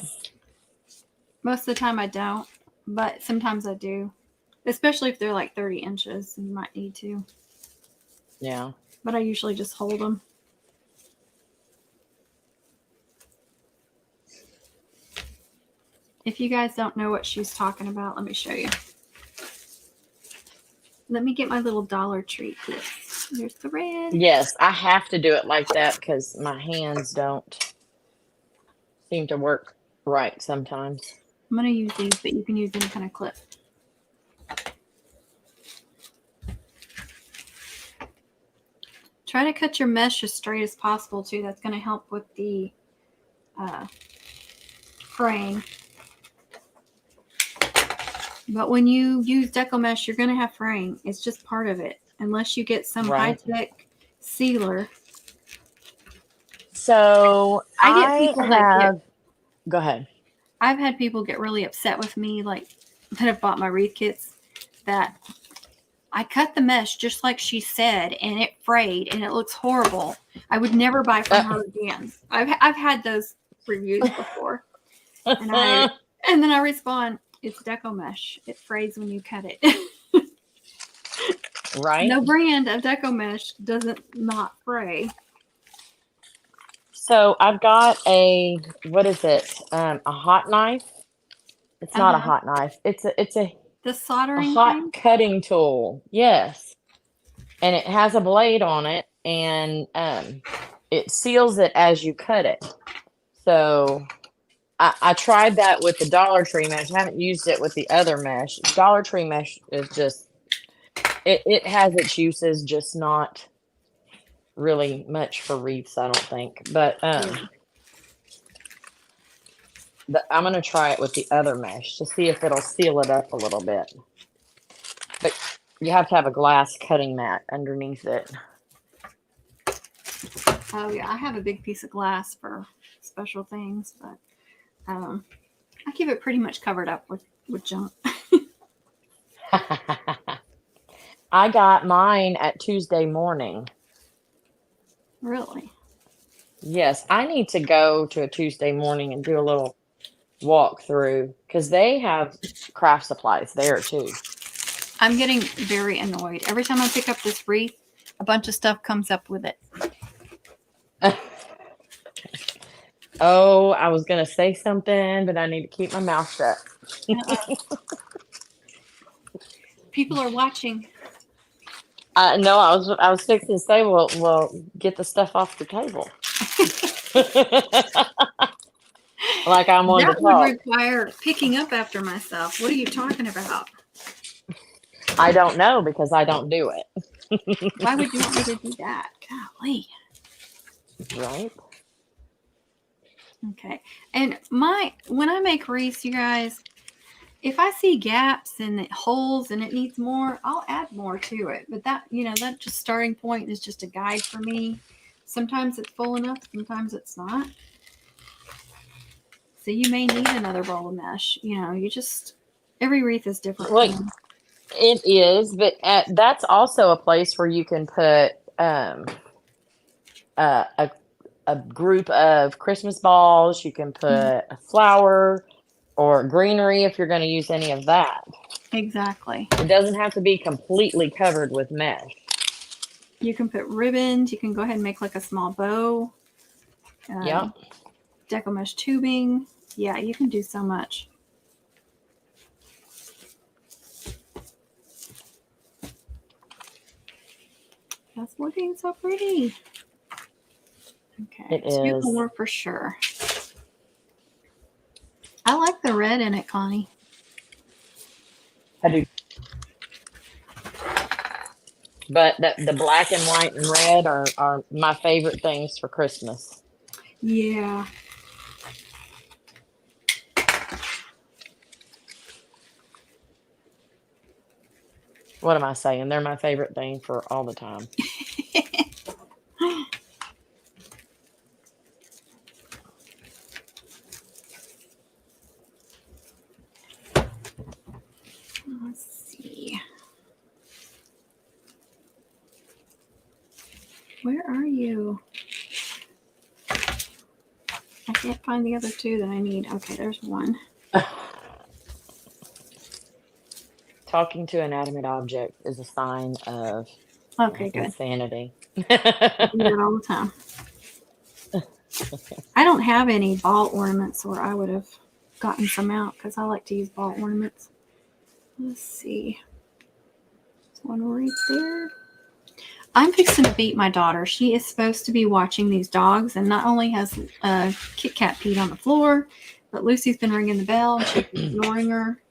[SPEAKER 1] Most of the time I don't, but sometimes I do. Especially if they're like 30 inches, you might need to.
[SPEAKER 2] Yeah.
[SPEAKER 1] But I usually just hold them. If you guys don't know what she's talking about, let me show you. Let me get my little Dollar Tree clips. There's the red.
[SPEAKER 2] Yes, I have to do it like that because my hands don't seem to work right sometimes.
[SPEAKER 1] I'm going to use these, but you can use any kind of clip. Try to cut your mesh as straight as possible, too. That's going to help with the fraying. But when you use deco mesh, you're going to have fraying. It's just part of it, unless you get some high-tech sealer.
[SPEAKER 2] So
[SPEAKER 1] I have.
[SPEAKER 2] Go ahead.
[SPEAKER 1] I've had people get really upset with me, like that have bought my wreath kits, that I cut the mesh just like she said, and it frayed, and it looks horrible. I would never buy from her again. I've had those reviews before, and then I respond, it's deco mesh. It frays when you cut it.
[SPEAKER 2] Right.
[SPEAKER 1] No brand of deco mesh doesn't not fray.
[SPEAKER 2] So I've got what is it? A hot knife. It's not a hot knife. It's
[SPEAKER 1] the soldering
[SPEAKER 2] hot
[SPEAKER 1] thing?
[SPEAKER 2] cutting tool. Yes. And it has a blade on it, and it seals it as you cut it. So I tried that with the Dollar Tree mesh. I haven't used it with the other mesh. Dollar Tree mesh is just, it has its uses, just not really much for wreaths, I don't think. But I'm going to try it with the other mesh to see if it'll seal it up a little bit. But you have to have a glass cutting mat underneath it.
[SPEAKER 1] Oh, yeah. I have a big piece of glass for special things, but I keep it pretty much covered up with junk.
[SPEAKER 2] I got mine at Tuesday morning.
[SPEAKER 1] Really?
[SPEAKER 2] Yes, I need to go to a Tuesday morning and do a little walk through because they have craft supplies there too.
[SPEAKER 1] I'm getting very annoyed. Every time I pick up this wreath, a bunch of stuff comes up with it.
[SPEAKER 2] Oh, I was going to say something, but I need to keep my mouth shut.
[SPEAKER 1] People are watching.
[SPEAKER 2] No, I was fixing to say, well, get the stuff off the table. Like I'm on
[SPEAKER 1] That
[SPEAKER 2] the
[SPEAKER 1] would
[SPEAKER 2] talk.
[SPEAKER 1] require picking up after myself. What are you talking about?
[SPEAKER 2] I don't know because I don't do it.
[SPEAKER 1] Why would you want me to do that? Golly.
[SPEAKER 2] Right.
[SPEAKER 1] Okay. And when I make wreaths, you guys, if I see gaps and holes and it needs more, I'll add more to it. But that just starting point is just a guide for me. Sometimes it's full enough, sometimes it's not. So you may need another roll of mesh. Every wreath is different.
[SPEAKER 2] Well, it is, but that's also a place where you can put a group of Christmas balls. You can put a flower or greenery if you're going to use any of that.
[SPEAKER 1] Exactly.
[SPEAKER 2] It doesn't have to be completely covered with mesh.
[SPEAKER 1] You can put ribbons. You can go ahead and make like a small bow.
[SPEAKER 2] Yep.
[SPEAKER 1] Deco mesh tubing. Yeah, you can do so much. That's looking so pretty. Okay,
[SPEAKER 2] it is.
[SPEAKER 1] More for sure. I like the red in it, Connie.
[SPEAKER 2] I do. But the black and white and red are my favorite things for Christmas.
[SPEAKER 1] Yeah.
[SPEAKER 2] What am I saying? They're my favorite thing for all the time.
[SPEAKER 1] Let's see. Where are you? I can't find the other two that I need. Okay, there's one.
[SPEAKER 2] Talking to an inanimate object is a sign of insanity.
[SPEAKER 1] I do that all the time. I don't have any ball ornaments, or I would have gotten some out because I like to use ball ornaments. Let's see. There's one right there. I'm fixing to beat my daughter. She is supposed to be watching these dogs, and not only has Kit Kat peed on the floor, but Lucy's been ringing the bell and she's ignoring her.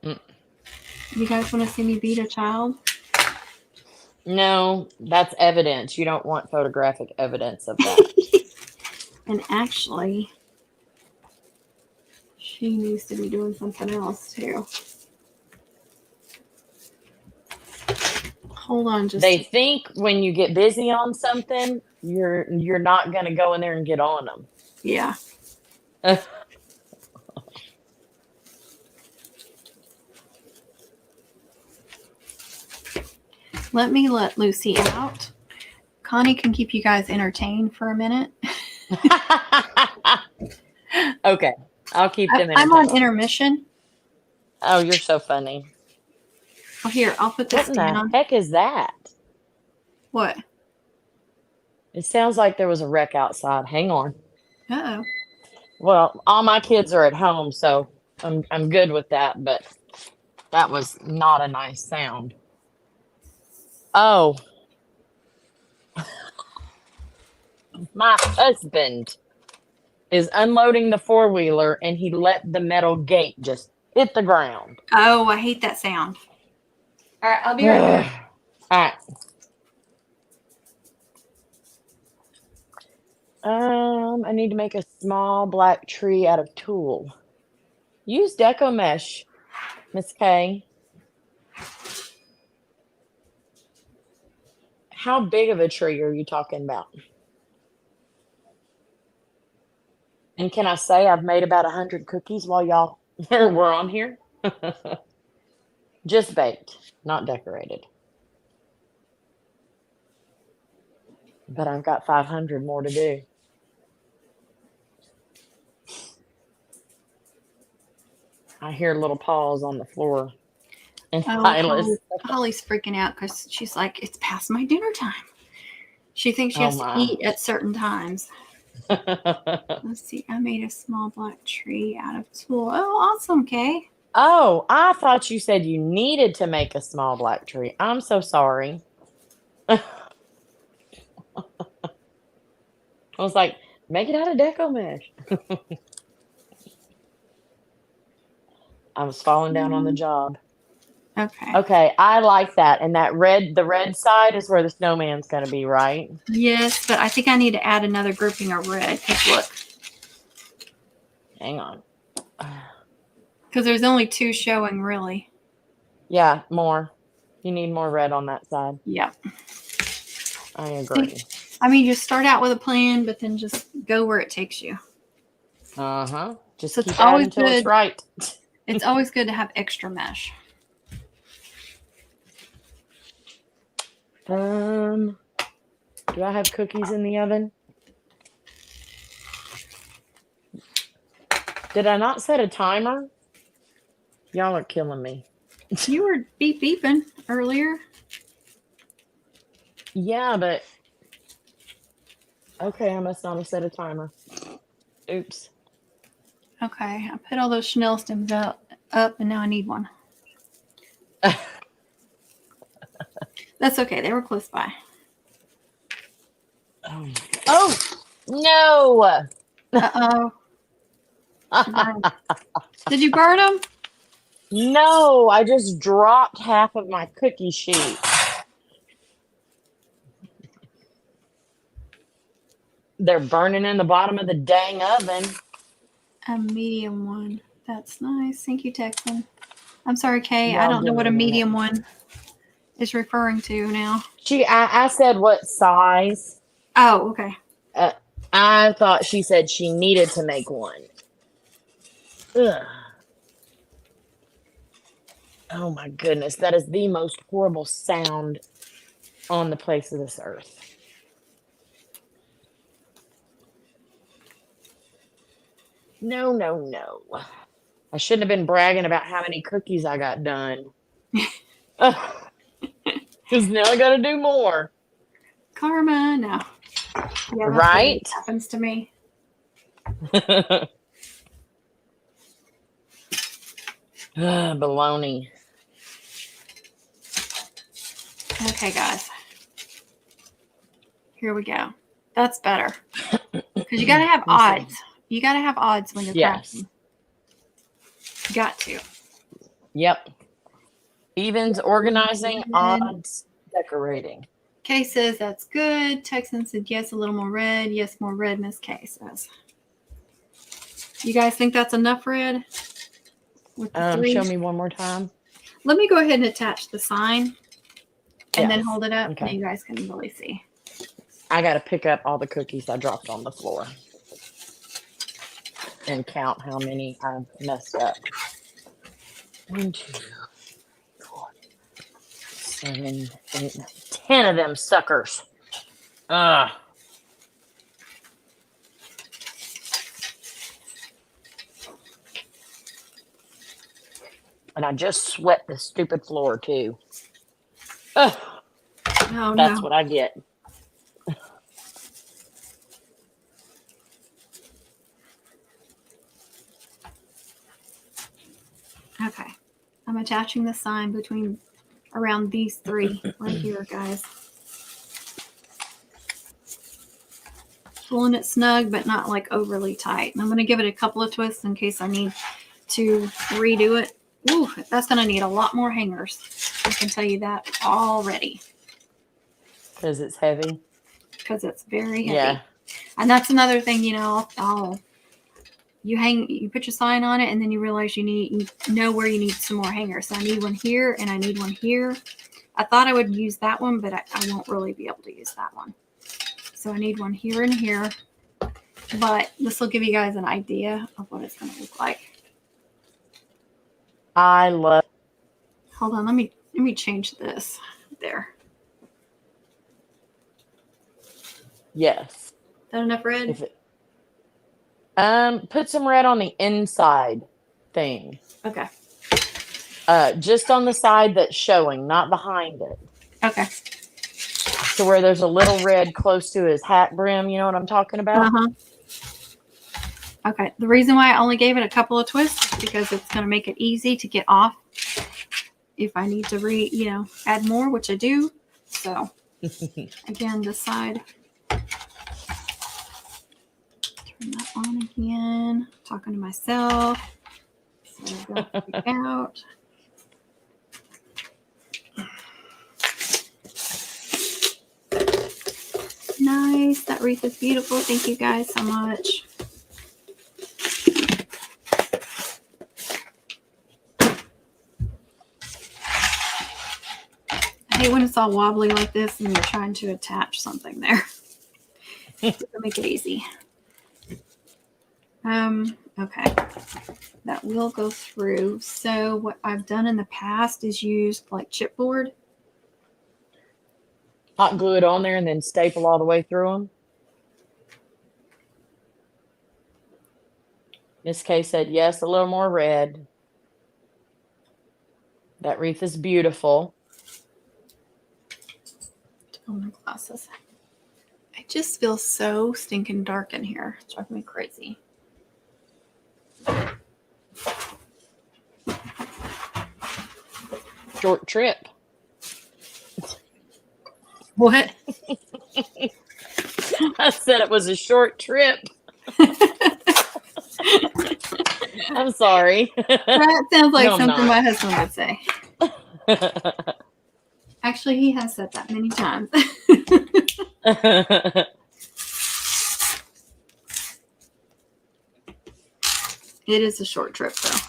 [SPEAKER 1] You guys want to see me beat a child?
[SPEAKER 2] No, that's evidence. You don't want photographic evidence of that.
[SPEAKER 1] And actually, she needs to be doing something else too. Hold on, just
[SPEAKER 2] They think when you get busy on something, you're not going to go in there and get on them.
[SPEAKER 1] yeah. Let me let Lucy out. Connie can keep you guys entertained for a minute.
[SPEAKER 2] Okay, I'll keep them entertained.
[SPEAKER 1] I'm on intermission.
[SPEAKER 2] Oh, you're so funny.
[SPEAKER 1] Oh, here, I'll put this
[SPEAKER 2] What in
[SPEAKER 1] down.
[SPEAKER 2] the heck is that?
[SPEAKER 1] What?
[SPEAKER 2] It sounds like there was a wreck outside. Hang on.
[SPEAKER 1] Uh-oh.
[SPEAKER 2] Well, all my kids are at home, so I'm good with that, but that was not a nice sound. Oh. My husband is unloading the four-wheeler, and he let the metal gate just hit the ground.
[SPEAKER 1] Oh, I hate that sound. All right, I'll be right there.
[SPEAKER 2] All right. I need to make a small black tree out of tulle. Use deco mesh, Miss Kay. How big of a tree are you talking about? And can I say I've made about 100 cookies while y'all were on here? Just baked, not decorated. But I've got 500 more to do. I hear little paws on the floor. And
[SPEAKER 1] Holly's freaking out because she's like, it's past my dinner time. She thinks she has to eat at certain times. Let's see. I made a small black tree out of tulle. Oh, awesome, Kay.
[SPEAKER 2] Oh, I thought you said you needed to make a small black tree. I'm so sorry. I was like, make it out of deco mesh. I was falling down on the job.
[SPEAKER 1] Okay.
[SPEAKER 2] Okay, I like that. And the red side is where the snowman's going to be, right?
[SPEAKER 1] Yes, but I think I need to add another grouping of red. Because look.
[SPEAKER 2] Hang on.
[SPEAKER 1] Because there's only two showing, really.
[SPEAKER 2] Yeah, more. You need more red on that side.
[SPEAKER 1] Yep.
[SPEAKER 2] I agree.
[SPEAKER 1] I mean, just start out with a plan, but then just go where it takes you.
[SPEAKER 2] Uh-huh. Just
[SPEAKER 1] So
[SPEAKER 2] keep adding until it's right.
[SPEAKER 1] It's always good to have extra mesh.
[SPEAKER 2] Do I have cookies in the oven? Did I not set a timer? Y'all are killing me.
[SPEAKER 1] You were beeping earlier.
[SPEAKER 2] Yeah, but okay, I must not have set a timer. Oops.
[SPEAKER 1] Okay, I put all those Chanel stems up, and now I need one. That's okay. They were close by.
[SPEAKER 2] Oh no!
[SPEAKER 1] Uh-oh. Did you burn them?
[SPEAKER 2] No, I just dropped half of my cookie sheet. They're burning in the bottom of the dang oven.
[SPEAKER 1] A medium one. That's nice. Thank you, Texan. I'm sorry, Kay. I don't know what a medium one is referring to now.
[SPEAKER 2] I said what size.
[SPEAKER 1] Oh, okay.
[SPEAKER 2] I thought she said she needed to make one. Ugh. Oh my goodness, that is the most horrible sound on the face of this earth. No, no, no. I shouldn't have been bragging about how many cookies I got done. Because now I got to do more.
[SPEAKER 1] Karma, no. Yeah,
[SPEAKER 2] right?
[SPEAKER 1] Happens to me.
[SPEAKER 2] Baloney.
[SPEAKER 1] Okay, guys. Here we go. That's better. Because you got to have odds. You got to have odds when you're crafting. You got to.
[SPEAKER 2] Yep. Evens, organizing, odds, decorating.
[SPEAKER 1] Kay says that's good. Texan said yes, a little more red. Yes, more red, Miss Kay says. You guys think that's enough red? With the 3?
[SPEAKER 2] Show me one more time.
[SPEAKER 1] Let me go ahead and attach the sign and then hold it up, and you guys can really see.
[SPEAKER 2] I got to pick up all the cookies I dropped on the floor and count how many I messed up. 1, 2, 4, 7, 8, 9, 10 of them suckers. And I just swept the stupid floor too. That's what I get.
[SPEAKER 1] Okay. I'm attaching the sign around these 3 right here, guys. Pulling it snug, but not like overly tight. And I'm going to give it a couple of twists in case I need to redo it. Ooh, that's going to need a lot more hangers. I can tell you that already.
[SPEAKER 2] Because it's heavy?
[SPEAKER 1] Because it's very heavy.
[SPEAKER 2] Yeah.
[SPEAKER 1] And that's another thing, you know, you put your sign on it, and then you realize you know where you need some more hangers. So I need one here, and I need one here. I thought I would use that one, but I won't really be able to use that one. So I need one here and here. But this will give you guys an idea of what it's going to look like.
[SPEAKER 2] I love.
[SPEAKER 1] Hold on, let me change this there.
[SPEAKER 2] Yes.
[SPEAKER 1] Is that enough red?
[SPEAKER 2] Put some red on the inside thing.
[SPEAKER 1] Okay.
[SPEAKER 2] Just on the side that's showing, not behind it.
[SPEAKER 1] Okay.
[SPEAKER 2] So where there's a little red close to his hat brim, you know what I'm talking about?
[SPEAKER 1] Okay. The reason why I only gave it a couple of twists is because it's going to make it easy to get off if I need to add more, which I do. So again, this side. Turn that on again. Talking to myself. So go back out. Nice. That wreath is beautiful. Thank you guys so much. I hate when it's all wobbly like this and you're trying to attach something there. Make it easy. Okay. That will go through. So what I've done in the past is used like chipboard.
[SPEAKER 2] Hot glue it on there and then staple all the way through them. Miss Kay said, yes, a little more red. That wreath is beautiful.
[SPEAKER 1] Oh, my glasses. I just feel so stinking dark in here. It's driving me crazy.
[SPEAKER 2] Short trip.
[SPEAKER 1] What?
[SPEAKER 2] I said it was a short trip. I'm sorry.
[SPEAKER 1] That sounds like something my husband would say. Actually, he has said that many times. It is a short trip, though.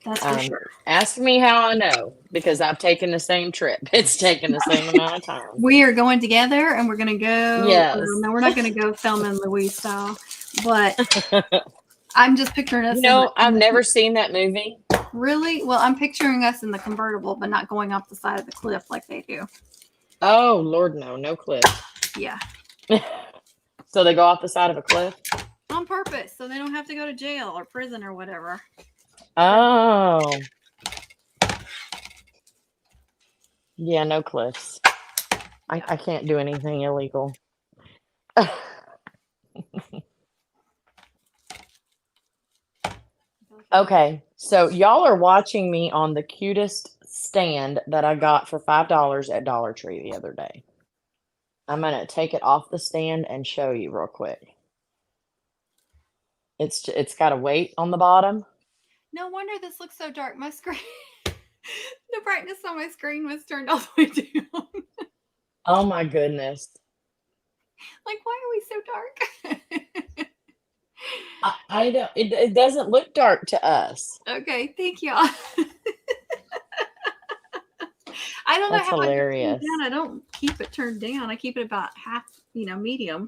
[SPEAKER 1] That's for sure.
[SPEAKER 2] Ask me how I know, because I've taken the same trip. It's taken the same amount of time.
[SPEAKER 1] We are going together, and we're going to go.
[SPEAKER 2] Yes.
[SPEAKER 1] No, we're not going to go Thelma and Louise style, but I'm just picturing us.
[SPEAKER 2] I've never seen that movie.
[SPEAKER 1] Really? Well, I'm picturing us in the convertible, but not going off the side of the cliff like they do.
[SPEAKER 2] Oh, Lord, no cliff.
[SPEAKER 1] Yeah.
[SPEAKER 2] So they go off the side of a cliff?
[SPEAKER 1] On purpose, so they don't have to go to jail or prison or whatever.
[SPEAKER 2] Oh. Yeah, no cliffs. I can't do anything illegal.
[SPEAKER 1] I feel like
[SPEAKER 2] Okay, so y'all are watching me on the cutest stand that I got for $5 at Dollar Tree the other day. I'm gonna take it off the stand and show you real quick. It's got a weight on the bottom.
[SPEAKER 1] No wonder this looks so dark. My screen, the brightness on my screen was turned all the way down.
[SPEAKER 2] Oh my goodness.
[SPEAKER 1] Like, why are we so dark?
[SPEAKER 2] I don't, it doesn't look dark to us.
[SPEAKER 1] Okay, thank y'all. I don't know
[SPEAKER 2] That's
[SPEAKER 1] how I turn it
[SPEAKER 2] hilarious.
[SPEAKER 1] down. I don't keep it turned down. I keep it about half, medium.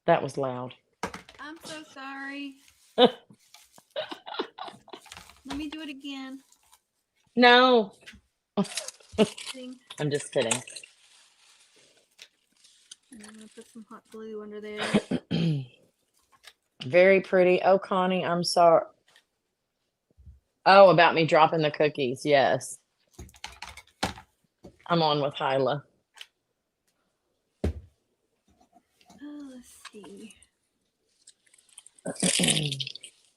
[SPEAKER 2] That was loud.
[SPEAKER 1] I'm so sorry. Let me do it again.
[SPEAKER 2] No.
[SPEAKER 1] Thing.
[SPEAKER 2] I'm just kidding.
[SPEAKER 1] And I'm going to put some hot glue under there.
[SPEAKER 2] Very pretty. Oh, Connie, I'm sorry. Oh, about me dropping the cookies. Yes. I'm on with Hyla.
[SPEAKER 1] Oh, let's see.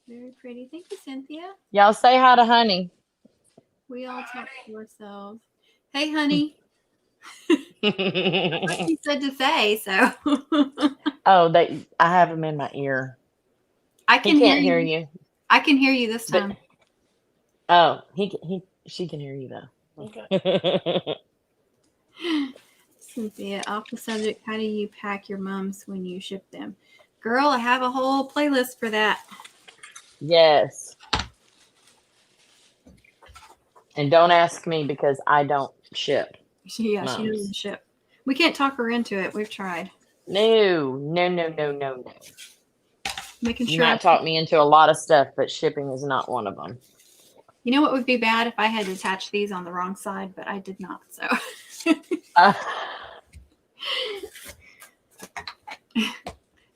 [SPEAKER 1] Very pretty. Thank you, Cynthia.
[SPEAKER 2] Y'all say hi to Honey.
[SPEAKER 1] We all talk to ourselves. Hey, honey. That's what she said to say, so.
[SPEAKER 2] Oh, I have him in my ear.
[SPEAKER 1] I can
[SPEAKER 2] He can't hear you.
[SPEAKER 1] I can hear you this time.
[SPEAKER 2] Oh, she can hear you though. Okay.
[SPEAKER 1] Cynthia, off the subject, how do you pack your mums when you ship them? Girl, I have a whole playlist for that.
[SPEAKER 2] Yes. And don't ask me because I don't ship.
[SPEAKER 1] She doesn't ship. We can't talk her into it. We've tried.
[SPEAKER 2] No.
[SPEAKER 1] Making
[SPEAKER 2] You
[SPEAKER 1] sure.
[SPEAKER 2] might talk me into a lot of stuff, but shipping is not one of them.
[SPEAKER 1] You know what would be bad if I had to attach these on the wrong side, but I did not. So.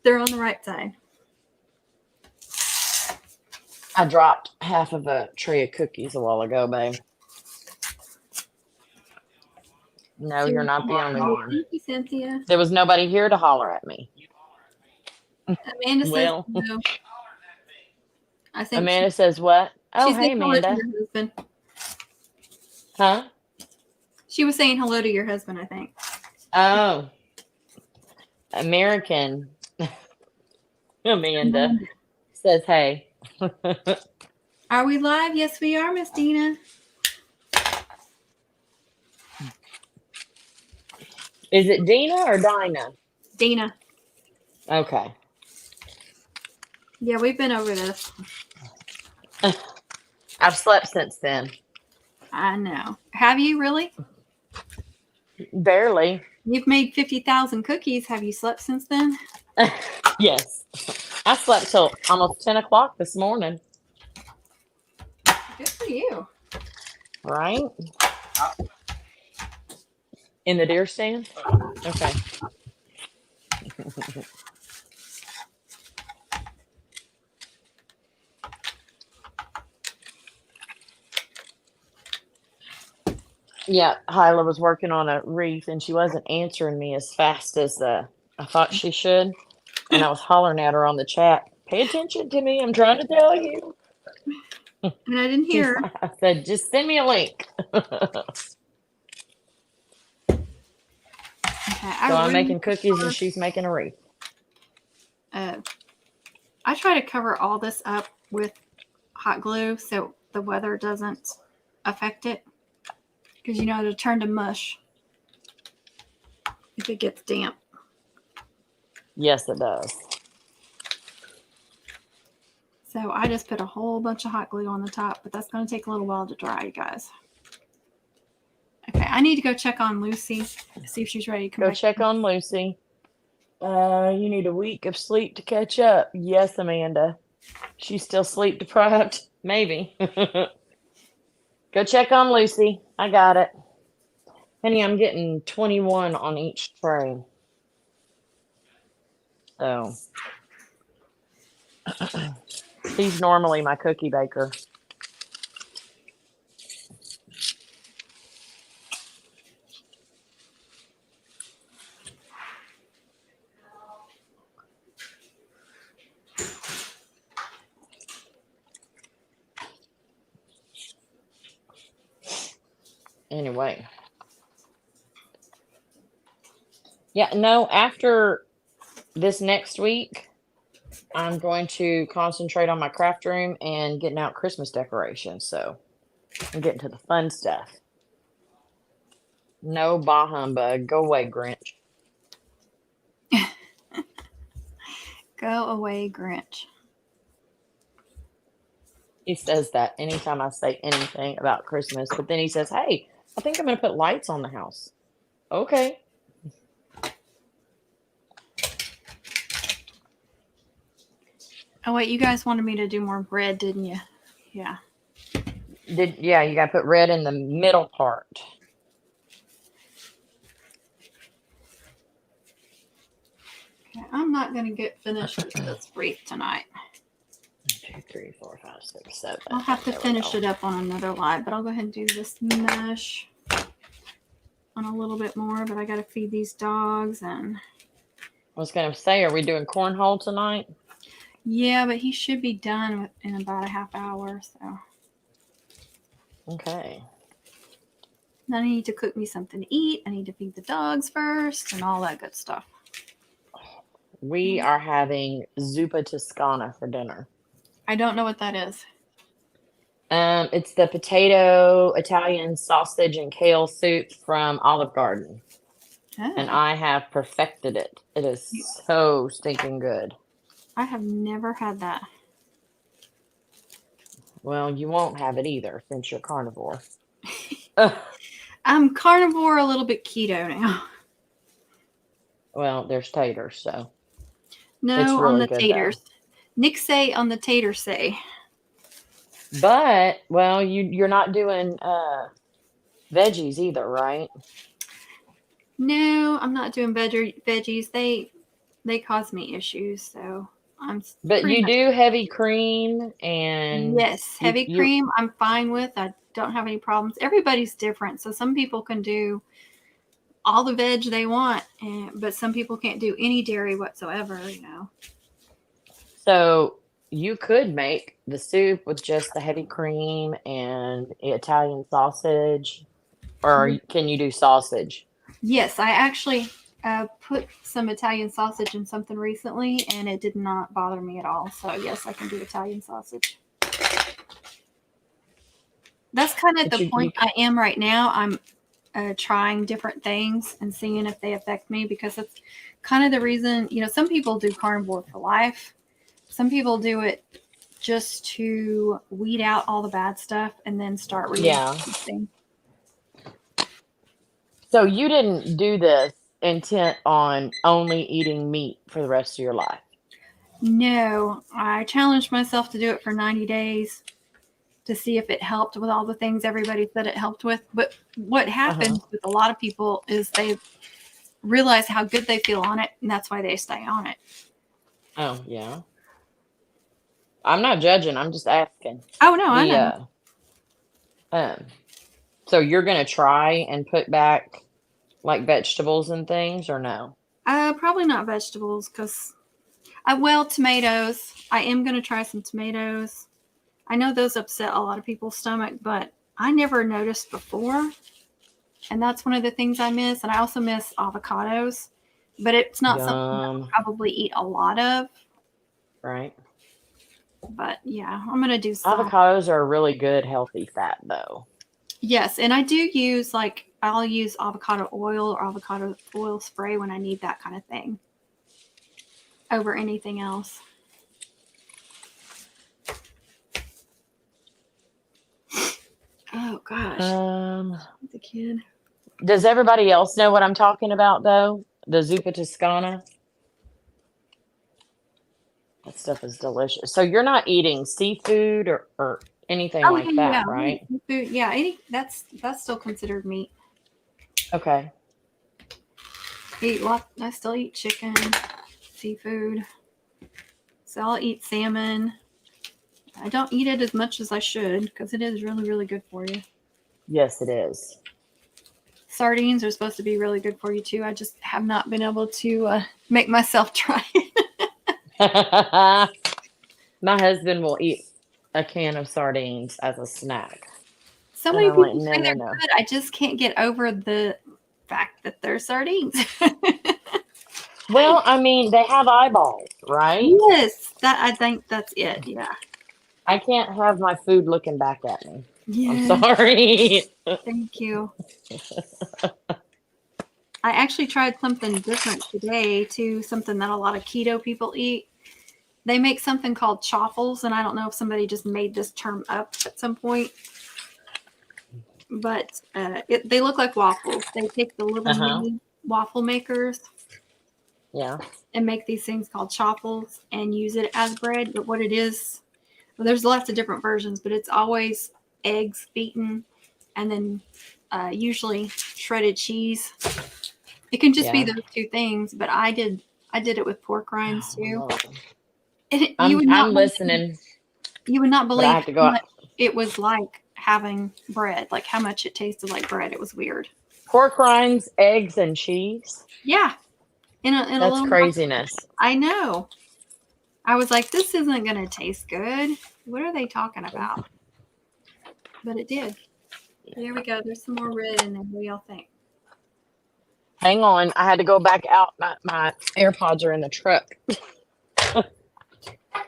[SPEAKER 1] They're on the right side.
[SPEAKER 2] I dropped half of a tray of cookies a while ago, babe. No, you're not the only one.
[SPEAKER 1] Thank you, Cynthia.
[SPEAKER 2] There was nobody here to holler at me.
[SPEAKER 1] Amanda says no. I think
[SPEAKER 2] Amanda says what? Oh,
[SPEAKER 1] she
[SPEAKER 2] hey,
[SPEAKER 1] said hello to
[SPEAKER 2] Amanda.
[SPEAKER 1] your husband.
[SPEAKER 2] Huh?
[SPEAKER 1] She was saying hello to your husband, I think.
[SPEAKER 2] Oh. American Amanda says hey.
[SPEAKER 1] Are we live? Yes, we are, Miss Dina.
[SPEAKER 2] Is it Dina or Dinah?
[SPEAKER 1] Dina.
[SPEAKER 2] Okay.
[SPEAKER 1] Yeah, we've been over this.
[SPEAKER 2] I've slept since then.
[SPEAKER 1] I know. Have you really?
[SPEAKER 2] Barely.
[SPEAKER 1] You've made 50,000 cookies. Have you slept since then?
[SPEAKER 2] Yes. I slept till almost 10 o'clock this morning.
[SPEAKER 1] Good for you.
[SPEAKER 2] Right? In the deer stand? Okay. Yeah, Hyla was working on a wreath and she wasn't answering me as fast as I thought she should. And I was hollering at her on the chat, pay attention to me, I'm trying to tell you.
[SPEAKER 1] And I didn't hear her.
[SPEAKER 2] I said, just send me a link.
[SPEAKER 1] Okay,
[SPEAKER 2] So I'm making cookies and she's making a wreath.
[SPEAKER 1] I try to cover all this up with hot glue so the weather doesn't affect it. Because, it'll turn to mush if it gets damp.
[SPEAKER 2] Yes, it does.
[SPEAKER 1] So I just put a whole bunch of hot glue on the top, but that's going to take a little while to dry, you guys. Okay, I need to go check on Lucy, see if she's ready to come back.
[SPEAKER 2] Go check on Lucy. You need a week of sleep to catch up. Yes, Amanda. She's still sleep deprived? Maybe. Go check on Lucy. I got it. Honey, I'm getting 21 on each tray. So. He's normally my cookie baker. Anyway. Yeah, no, after this next week, I'm going to concentrate on my craft room and getting out Christmas decorations. So I'm getting to the fun stuff. No bah humbug. Go away, Grinch.
[SPEAKER 1] Go away, Grinch.
[SPEAKER 2] He says that anytime I say anything about Christmas, but then he says, "Hey, I think I'm going to put lights on the house." Okay.
[SPEAKER 1] Oh, wait, you guys wanted me to do more bread, didn't you? Yeah.
[SPEAKER 2] Yeah, you got to put red in the middle part.
[SPEAKER 1] Okay, I'm not going to get finished with this wreath tonight.
[SPEAKER 2] 1, 2, 3, 4, 5, 6, 7.
[SPEAKER 1] I'll have to finish it up on another live, but I'll go ahead and do this mesh on a little bit more, but I got to feed these dogs. And
[SPEAKER 2] I was going to say, are we doing cornhole tonight?
[SPEAKER 1] yeah, but he should be done in about a half hour. So
[SPEAKER 2] Okay.
[SPEAKER 1] then I need to cook me something to eat. I need to feed the dogs first and all that good stuff.
[SPEAKER 2] We are having zuppa toscana for dinner.
[SPEAKER 1] I don't know what that is.
[SPEAKER 2] It's the potato, Italian sausage, and kale soup from Olive Garden.
[SPEAKER 1] Oh,
[SPEAKER 2] And I have perfected it. It is so stinking good.
[SPEAKER 1] I have never had that.
[SPEAKER 2] Well, you won't have it either since you're carnivore.
[SPEAKER 1] I'm carnivore, a little bit keto now.
[SPEAKER 2] Well, there's taters, so.
[SPEAKER 1] No,
[SPEAKER 2] It's
[SPEAKER 1] on
[SPEAKER 2] really
[SPEAKER 1] the
[SPEAKER 2] good,
[SPEAKER 1] taters. Nick say on the tater say.
[SPEAKER 2] But, well, you're not doing veggies either, right?
[SPEAKER 1] No, I'm not doing veggies. They cause me issues, so I'm.
[SPEAKER 2] But
[SPEAKER 1] pretty
[SPEAKER 2] you
[SPEAKER 1] much,
[SPEAKER 2] do heavy cream and
[SPEAKER 1] yes, heavy cream. I'm fine with. I don't have any problems. Everybody's different, so some people can do all the veg they want, but some people can't do any dairy whatsoever. You know.
[SPEAKER 2] So you could make the soup with just the heavy cream and Italian sausage, or can you do sausage?
[SPEAKER 1] Yes, I actually put some Italian sausage in something recently, and it did not bother me at all. So yes, I can do Italian sausage. That's kind of the point I am right now. I'm trying different things and seeing if they affect me, because it's kind of the reason, some people do carnivore for life. Some people do it just to weed out all the bad stuff and then start reintroducing.
[SPEAKER 2] So you didn't do this intent on only eating meat for the rest of your life?
[SPEAKER 1] No, I challenged myself to do it for 90 days to see if it helped with all the things everybody said it helped with. But what happens with a lot of people is they realize how good they feel on it, and that's why they stay on it.
[SPEAKER 2] Oh, yeah. I'm not judging. I'm just asking.
[SPEAKER 1] Oh, no, I know.
[SPEAKER 2] So you're going to try and put back like vegetables and things, or no?
[SPEAKER 1] Probably not vegetables, because, tomatoes. I am going to try some tomatoes. I know those upset a lot of people's stomach, but I never noticed before. And that's one of the things I miss. And I also miss avocados, but it's not something I'll probably eat a lot of.
[SPEAKER 2] Right.
[SPEAKER 1] But yeah, I'm going to do some.
[SPEAKER 2] Avocados are a really good healthy fat, though.
[SPEAKER 1] Yes. And I do use, I'll use avocado oil or avocado oil spray when I need that kind of thing over anything else. Oh, gosh. The kid.
[SPEAKER 2] Does everybody else know what I'm talking about, though? The zuppa toscana? That stuff is delicious. So you're not eating seafood or anything that, right?
[SPEAKER 1] Seafood, yeah, that's still considered meat.
[SPEAKER 2] Okay.
[SPEAKER 1] I still eat chicken, seafood. So I'll eat salmon. I don't eat it as much as I should, because it is really, really good for you.
[SPEAKER 2] Yes, it is.
[SPEAKER 1] Sardines are supposed to be really good for you too. I just have not been able to make myself try it.
[SPEAKER 2] My husband will eat a can of sardines as a snack.
[SPEAKER 1] So
[SPEAKER 2] And
[SPEAKER 1] many
[SPEAKER 2] I'm like,
[SPEAKER 1] people
[SPEAKER 2] no,
[SPEAKER 1] say
[SPEAKER 2] no,
[SPEAKER 1] they're
[SPEAKER 2] no.
[SPEAKER 1] good. I just can't get over the fact that they're sardines.
[SPEAKER 2] Well, I mean, they have eyeballs, right?
[SPEAKER 1] Yes, that I think that's it. Yeah.
[SPEAKER 2] I can't have my food looking back at me. I'm
[SPEAKER 1] Yeah.
[SPEAKER 2] sorry.
[SPEAKER 1] Thank you. I actually tried something different today too, something that a lot of keto people eat. They make something called chaffles, and I don't know if somebody just made this term up at some point, but they look like waffles. They take the little
[SPEAKER 2] Uh-huh.
[SPEAKER 1] mini waffle makers
[SPEAKER 2] Yeah.
[SPEAKER 1] and make these things called chaffles and use it as bread. But what it is, well, there's lots of different versions, but it's always eggs beaten and then usually shredded cheese. It can just be
[SPEAKER 2] Yeah.
[SPEAKER 1] those two things, but I did it with pork rinds too.
[SPEAKER 2] Oh,
[SPEAKER 1] And
[SPEAKER 2] I'm listening,
[SPEAKER 1] you would not
[SPEAKER 2] but I
[SPEAKER 1] believe
[SPEAKER 2] have to
[SPEAKER 1] how
[SPEAKER 2] go out.
[SPEAKER 1] much it was like having bread, like how much it tasted like bread. It was weird.
[SPEAKER 2] Pork rinds, eggs, and cheese.
[SPEAKER 1] Yeah, in a
[SPEAKER 2] That's
[SPEAKER 1] little.
[SPEAKER 2] craziness.
[SPEAKER 1] I know. I was like, this isn't gonna taste good. What are they talking about? But it did. There we go. There's some more red in there. What do y'all think?
[SPEAKER 2] Hang on. I had to go back out. My AirPods are in the truck.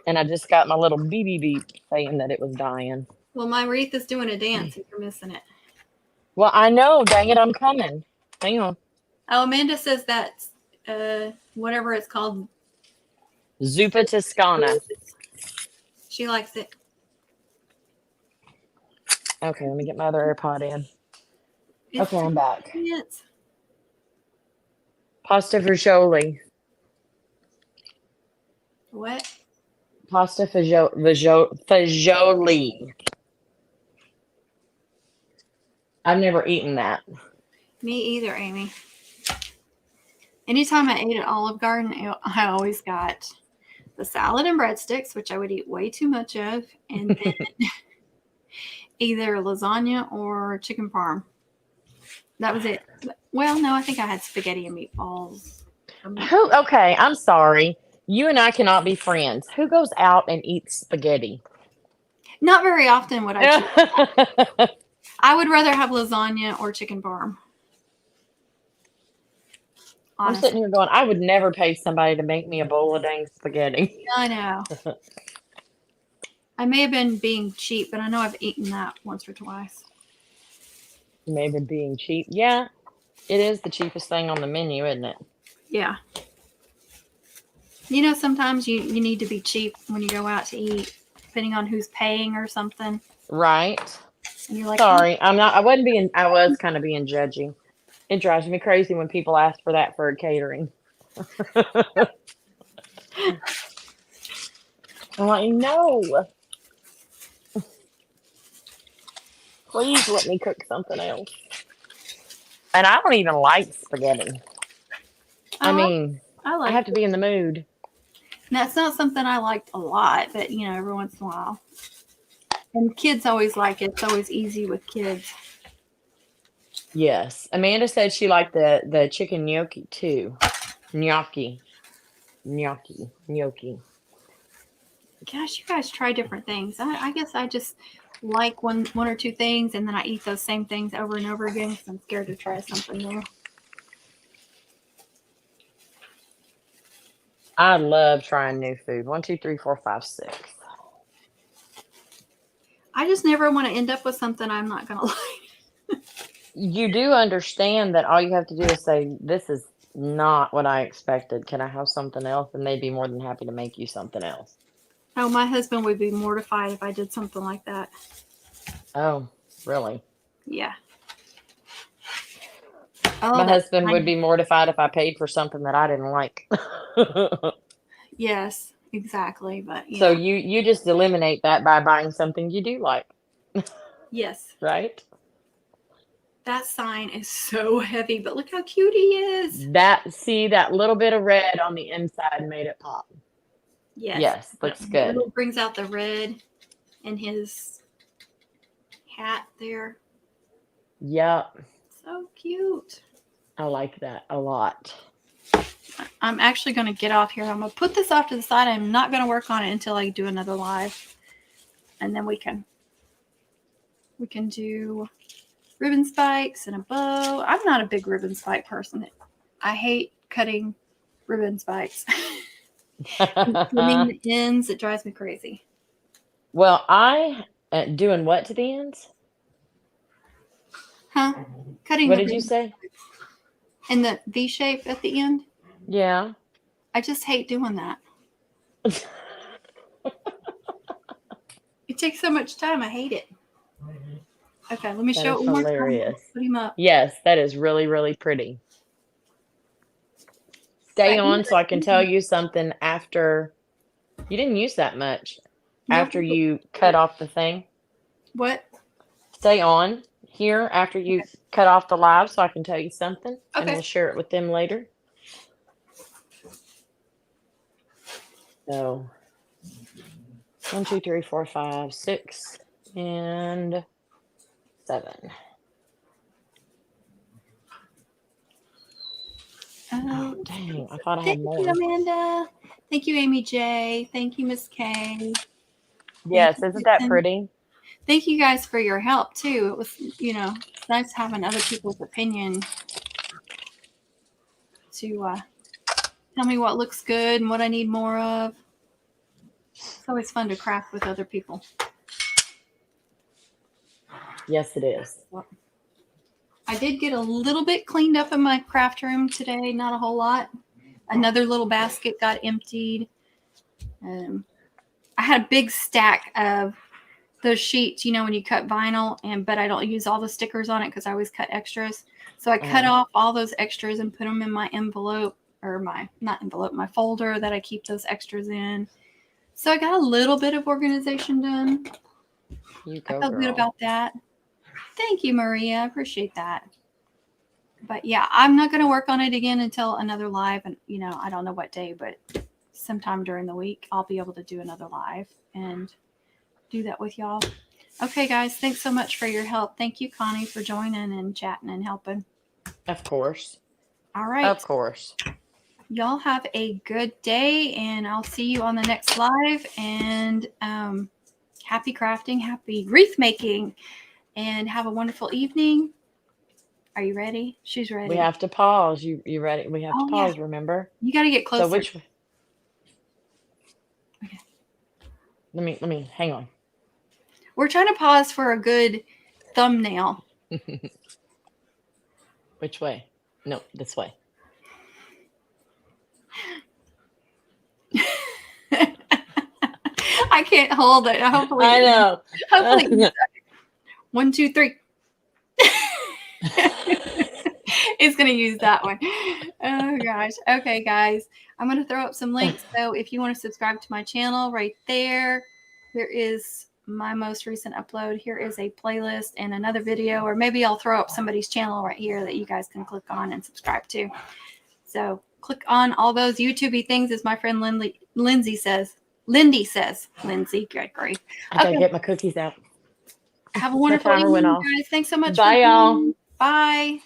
[SPEAKER 2] And I just got my little beep beep beep saying that it was dying.
[SPEAKER 1] Well, my wreath is doing a dance if you're missing it.
[SPEAKER 2] Well, I know. Dang it, I'm coming. Hang on.
[SPEAKER 1] Oh, Amanda says that's whatever it's called.
[SPEAKER 2] Zuppa Toscana.
[SPEAKER 1] She likes it.
[SPEAKER 2] Okay, let me get my other AirPod in.
[SPEAKER 1] It's
[SPEAKER 2] Okay, I'm back.
[SPEAKER 1] It's
[SPEAKER 2] Pasta fagioli.
[SPEAKER 1] what?
[SPEAKER 2] Pasta fagioli. I've never eaten that.
[SPEAKER 1] Me either, Amy. Anytime I ate at Olive Garden, I always got the salad and breadsticks, which I would eat way too much of, and then either lasagna or chicken parm. That was it. Well, no, I think I had spaghetti and meatballs.
[SPEAKER 2] Okay, I'm sorry. You and I cannot be friends. Who goes out and eats spaghetti?
[SPEAKER 1] Not very often would I choose. I would rather have lasagna or chicken parm.
[SPEAKER 2] I'm
[SPEAKER 1] Honestly.
[SPEAKER 2] sitting here going, I would never pay somebody to make me a bowl of dang spaghetti.
[SPEAKER 1] I know. I may have been being cheap, but I know I've eaten that once or twice.
[SPEAKER 2] Maybe being cheap. Yeah, it is the cheapest thing on the menu, isn't it?
[SPEAKER 1] Yeah. You know, sometimes you need to be cheap when you go out to eat, depending on who's paying or something.
[SPEAKER 2] Right.
[SPEAKER 1] And you're like,
[SPEAKER 2] Sorry, I was kind of being judgy. It drives me crazy when people ask for that for a catering. I'm like, no. Please let me cook something else. And I don't even like spaghetti. I mean, I have to be in the mood.
[SPEAKER 1] That's not something I liked a lot, but you know, every once in a while. And kids always like it. It's always easy with kids.
[SPEAKER 2] Yes. Amanda said she liked the chicken gnocchi too. Gnocchi.
[SPEAKER 1] Gosh, you guys try different things. I guess I just like one or two things, and then I eat those same things over and over again because I'm scared to try something new.
[SPEAKER 2] I love trying new food. 1, 2, 3, 4, 5, 6.
[SPEAKER 1] I just never want to end up with something I'm not going to like.
[SPEAKER 2] You do understand that all you have to do is say, this is not what I expected. Can I have something else? And they'd be more than happy to make you something else.
[SPEAKER 1] Oh, my husband would be mortified if I did something like that.
[SPEAKER 2] Oh, really?
[SPEAKER 1] Yeah.
[SPEAKER 2] My husband would be mortified if I paid for something that I didn't like.
[SPEAKER 1] Yes, exactly. But yeah.
[SPEAKER 2] So you just eliminate that by buying something you do like.
[SPEAKER 1] Yes.
[SPEAKER 2] Right?
[SPEAKER 1] That sign is so heavy, but look how cute he is.
[SPEAKER 2] That little bit of red on the inside made it pop. Yes, looks good.
[SPEAKER 1] It brings out the red in his hat there.
[SPEAKER 2] Yep.
[SPEAKER 1] So cute.
[SPEAKER 2] I like that a lot.
[SPEAKER 1] I'm actually going to get off here. I'm going to put this off to the side. I'm not going to work on it until I do another live. And then we can We can do ribbon spikes and a bow. I'm not a big ribbon spike person. I hate cutting ribbon spikes. And trimming the ends, it drives me crazy.
[SPEAKER 2] Well, doing what to the ends?
[SPEAKER 1] Huh? Cutting
[SPEAKER 2] What
[SPEAKER 1] the
[SPEAKER 2] did you
[SPEAKER 1] ribbon
[SPEAKER 2] say?
[SPEAKER 1] in the V shape at the end.
[SPEAKER 2] Yeah.
[SPEAKER 1] I just hate doing that. It takes so much time. I hate it. Okay, let me
[SPEAKER 2] That
[SPEAKER 1] show
[SPEAKER 2] is
[SPEAKER 1] it one more time.
[SPEAKER 2] hilarious.
[SPEAKER 1] Put him up.
[SPEAKER 2] Yes, that is really, really pretty. Stay on so I can tell you something after. You didn't use that much after you cut off the thing.
[SPEAKER 1] What?
[SPEAKER 2] Stay on here after you cut off the live so I can tell you something. And
[SPEAKER 1] Okay.
[SPEAKER 2] we'll share it with them later. So 1, 2, 3, 4, 5, 6, and 7. Oh, dang. I thought I had more.
[SPEAKER 1] Thank you, Amanda. Thank you, Amy J. Thank you, Miss K.
[SPEAKER 2] Yes, isn't that pretty?
[SPEAKER 1] Thank you guys for your help, too. It was, it's nice having other people's opinion to tell me what looks good and what I need more of. It's always fun to craft with other people.
[SPEAKER 2] Yes, it is.
[SPEAKER 1] I did get a little bit cleaned up in my craft room today, not a whole lot. Another little basket got emptied. I had a big stack of those sheets, when you cut vinyl, but I don't use all the stickers on it because I always cut extras. So I cut off all those extras and put them in my envelope, or my folder that I keep those extras in. So I got a little bit of organization done. I felt good about that. Thank you, Maria. I appreciate that. But yeah, I'm not going to work on it again until another live. And, I don't know what day, but sometime during the week, I'll be able to do another live and do that with y'all. Okay, guys, thanks so much for your help. Thank you, Connie, for joining and chatting and helping.
[SPEAKER 2] Of course.
[SPEAKER 1] All right.
[SPEAKER 2] Of course.
[SPEAKER 1] Y'all have a good day, and I'll see you on the next live. And happy crafting, happy wreath making, and have a wonderful evening. Are you ready? She's ready.
[SPEAKER 2] We have to pause. You ready? We have to pause, yeah. Remember?
[SPEAKER 1] You got to get closer.
[SPEAKER 2] So which... Okay. Let me hang on.
[SPEAKER 1] We're trying to pause for a good thumbnail.
[SPEAKER 2] Which way? No, this way.
[SPEAKER 1] I can't hold it. Hopefully,
[SPEAKER 2] I know.
[SPEAKER 1] Hopefully, 1, 2, 3. It's going to use that one. Oh, gosh. Okay, guys. I'm going to throw up some links. So if you want to subscribe to my channel right there is my most recent upload. Here is a playlist and another video, or maybe I'll throw up somebody's channel right here that you guys can click on and subscribe to. So click on all those YouTube-y things, as my friend Lindsay says. Lindy says. Lindsay, good grief.
[SPEAKER 2] I gotta get my cookies out.
[SPEAKER 1] Have a wonderful evening, guys. Thanks so much.
[SPEAKER 2] Bye, y'all.
[SPEAKER 1] Bye.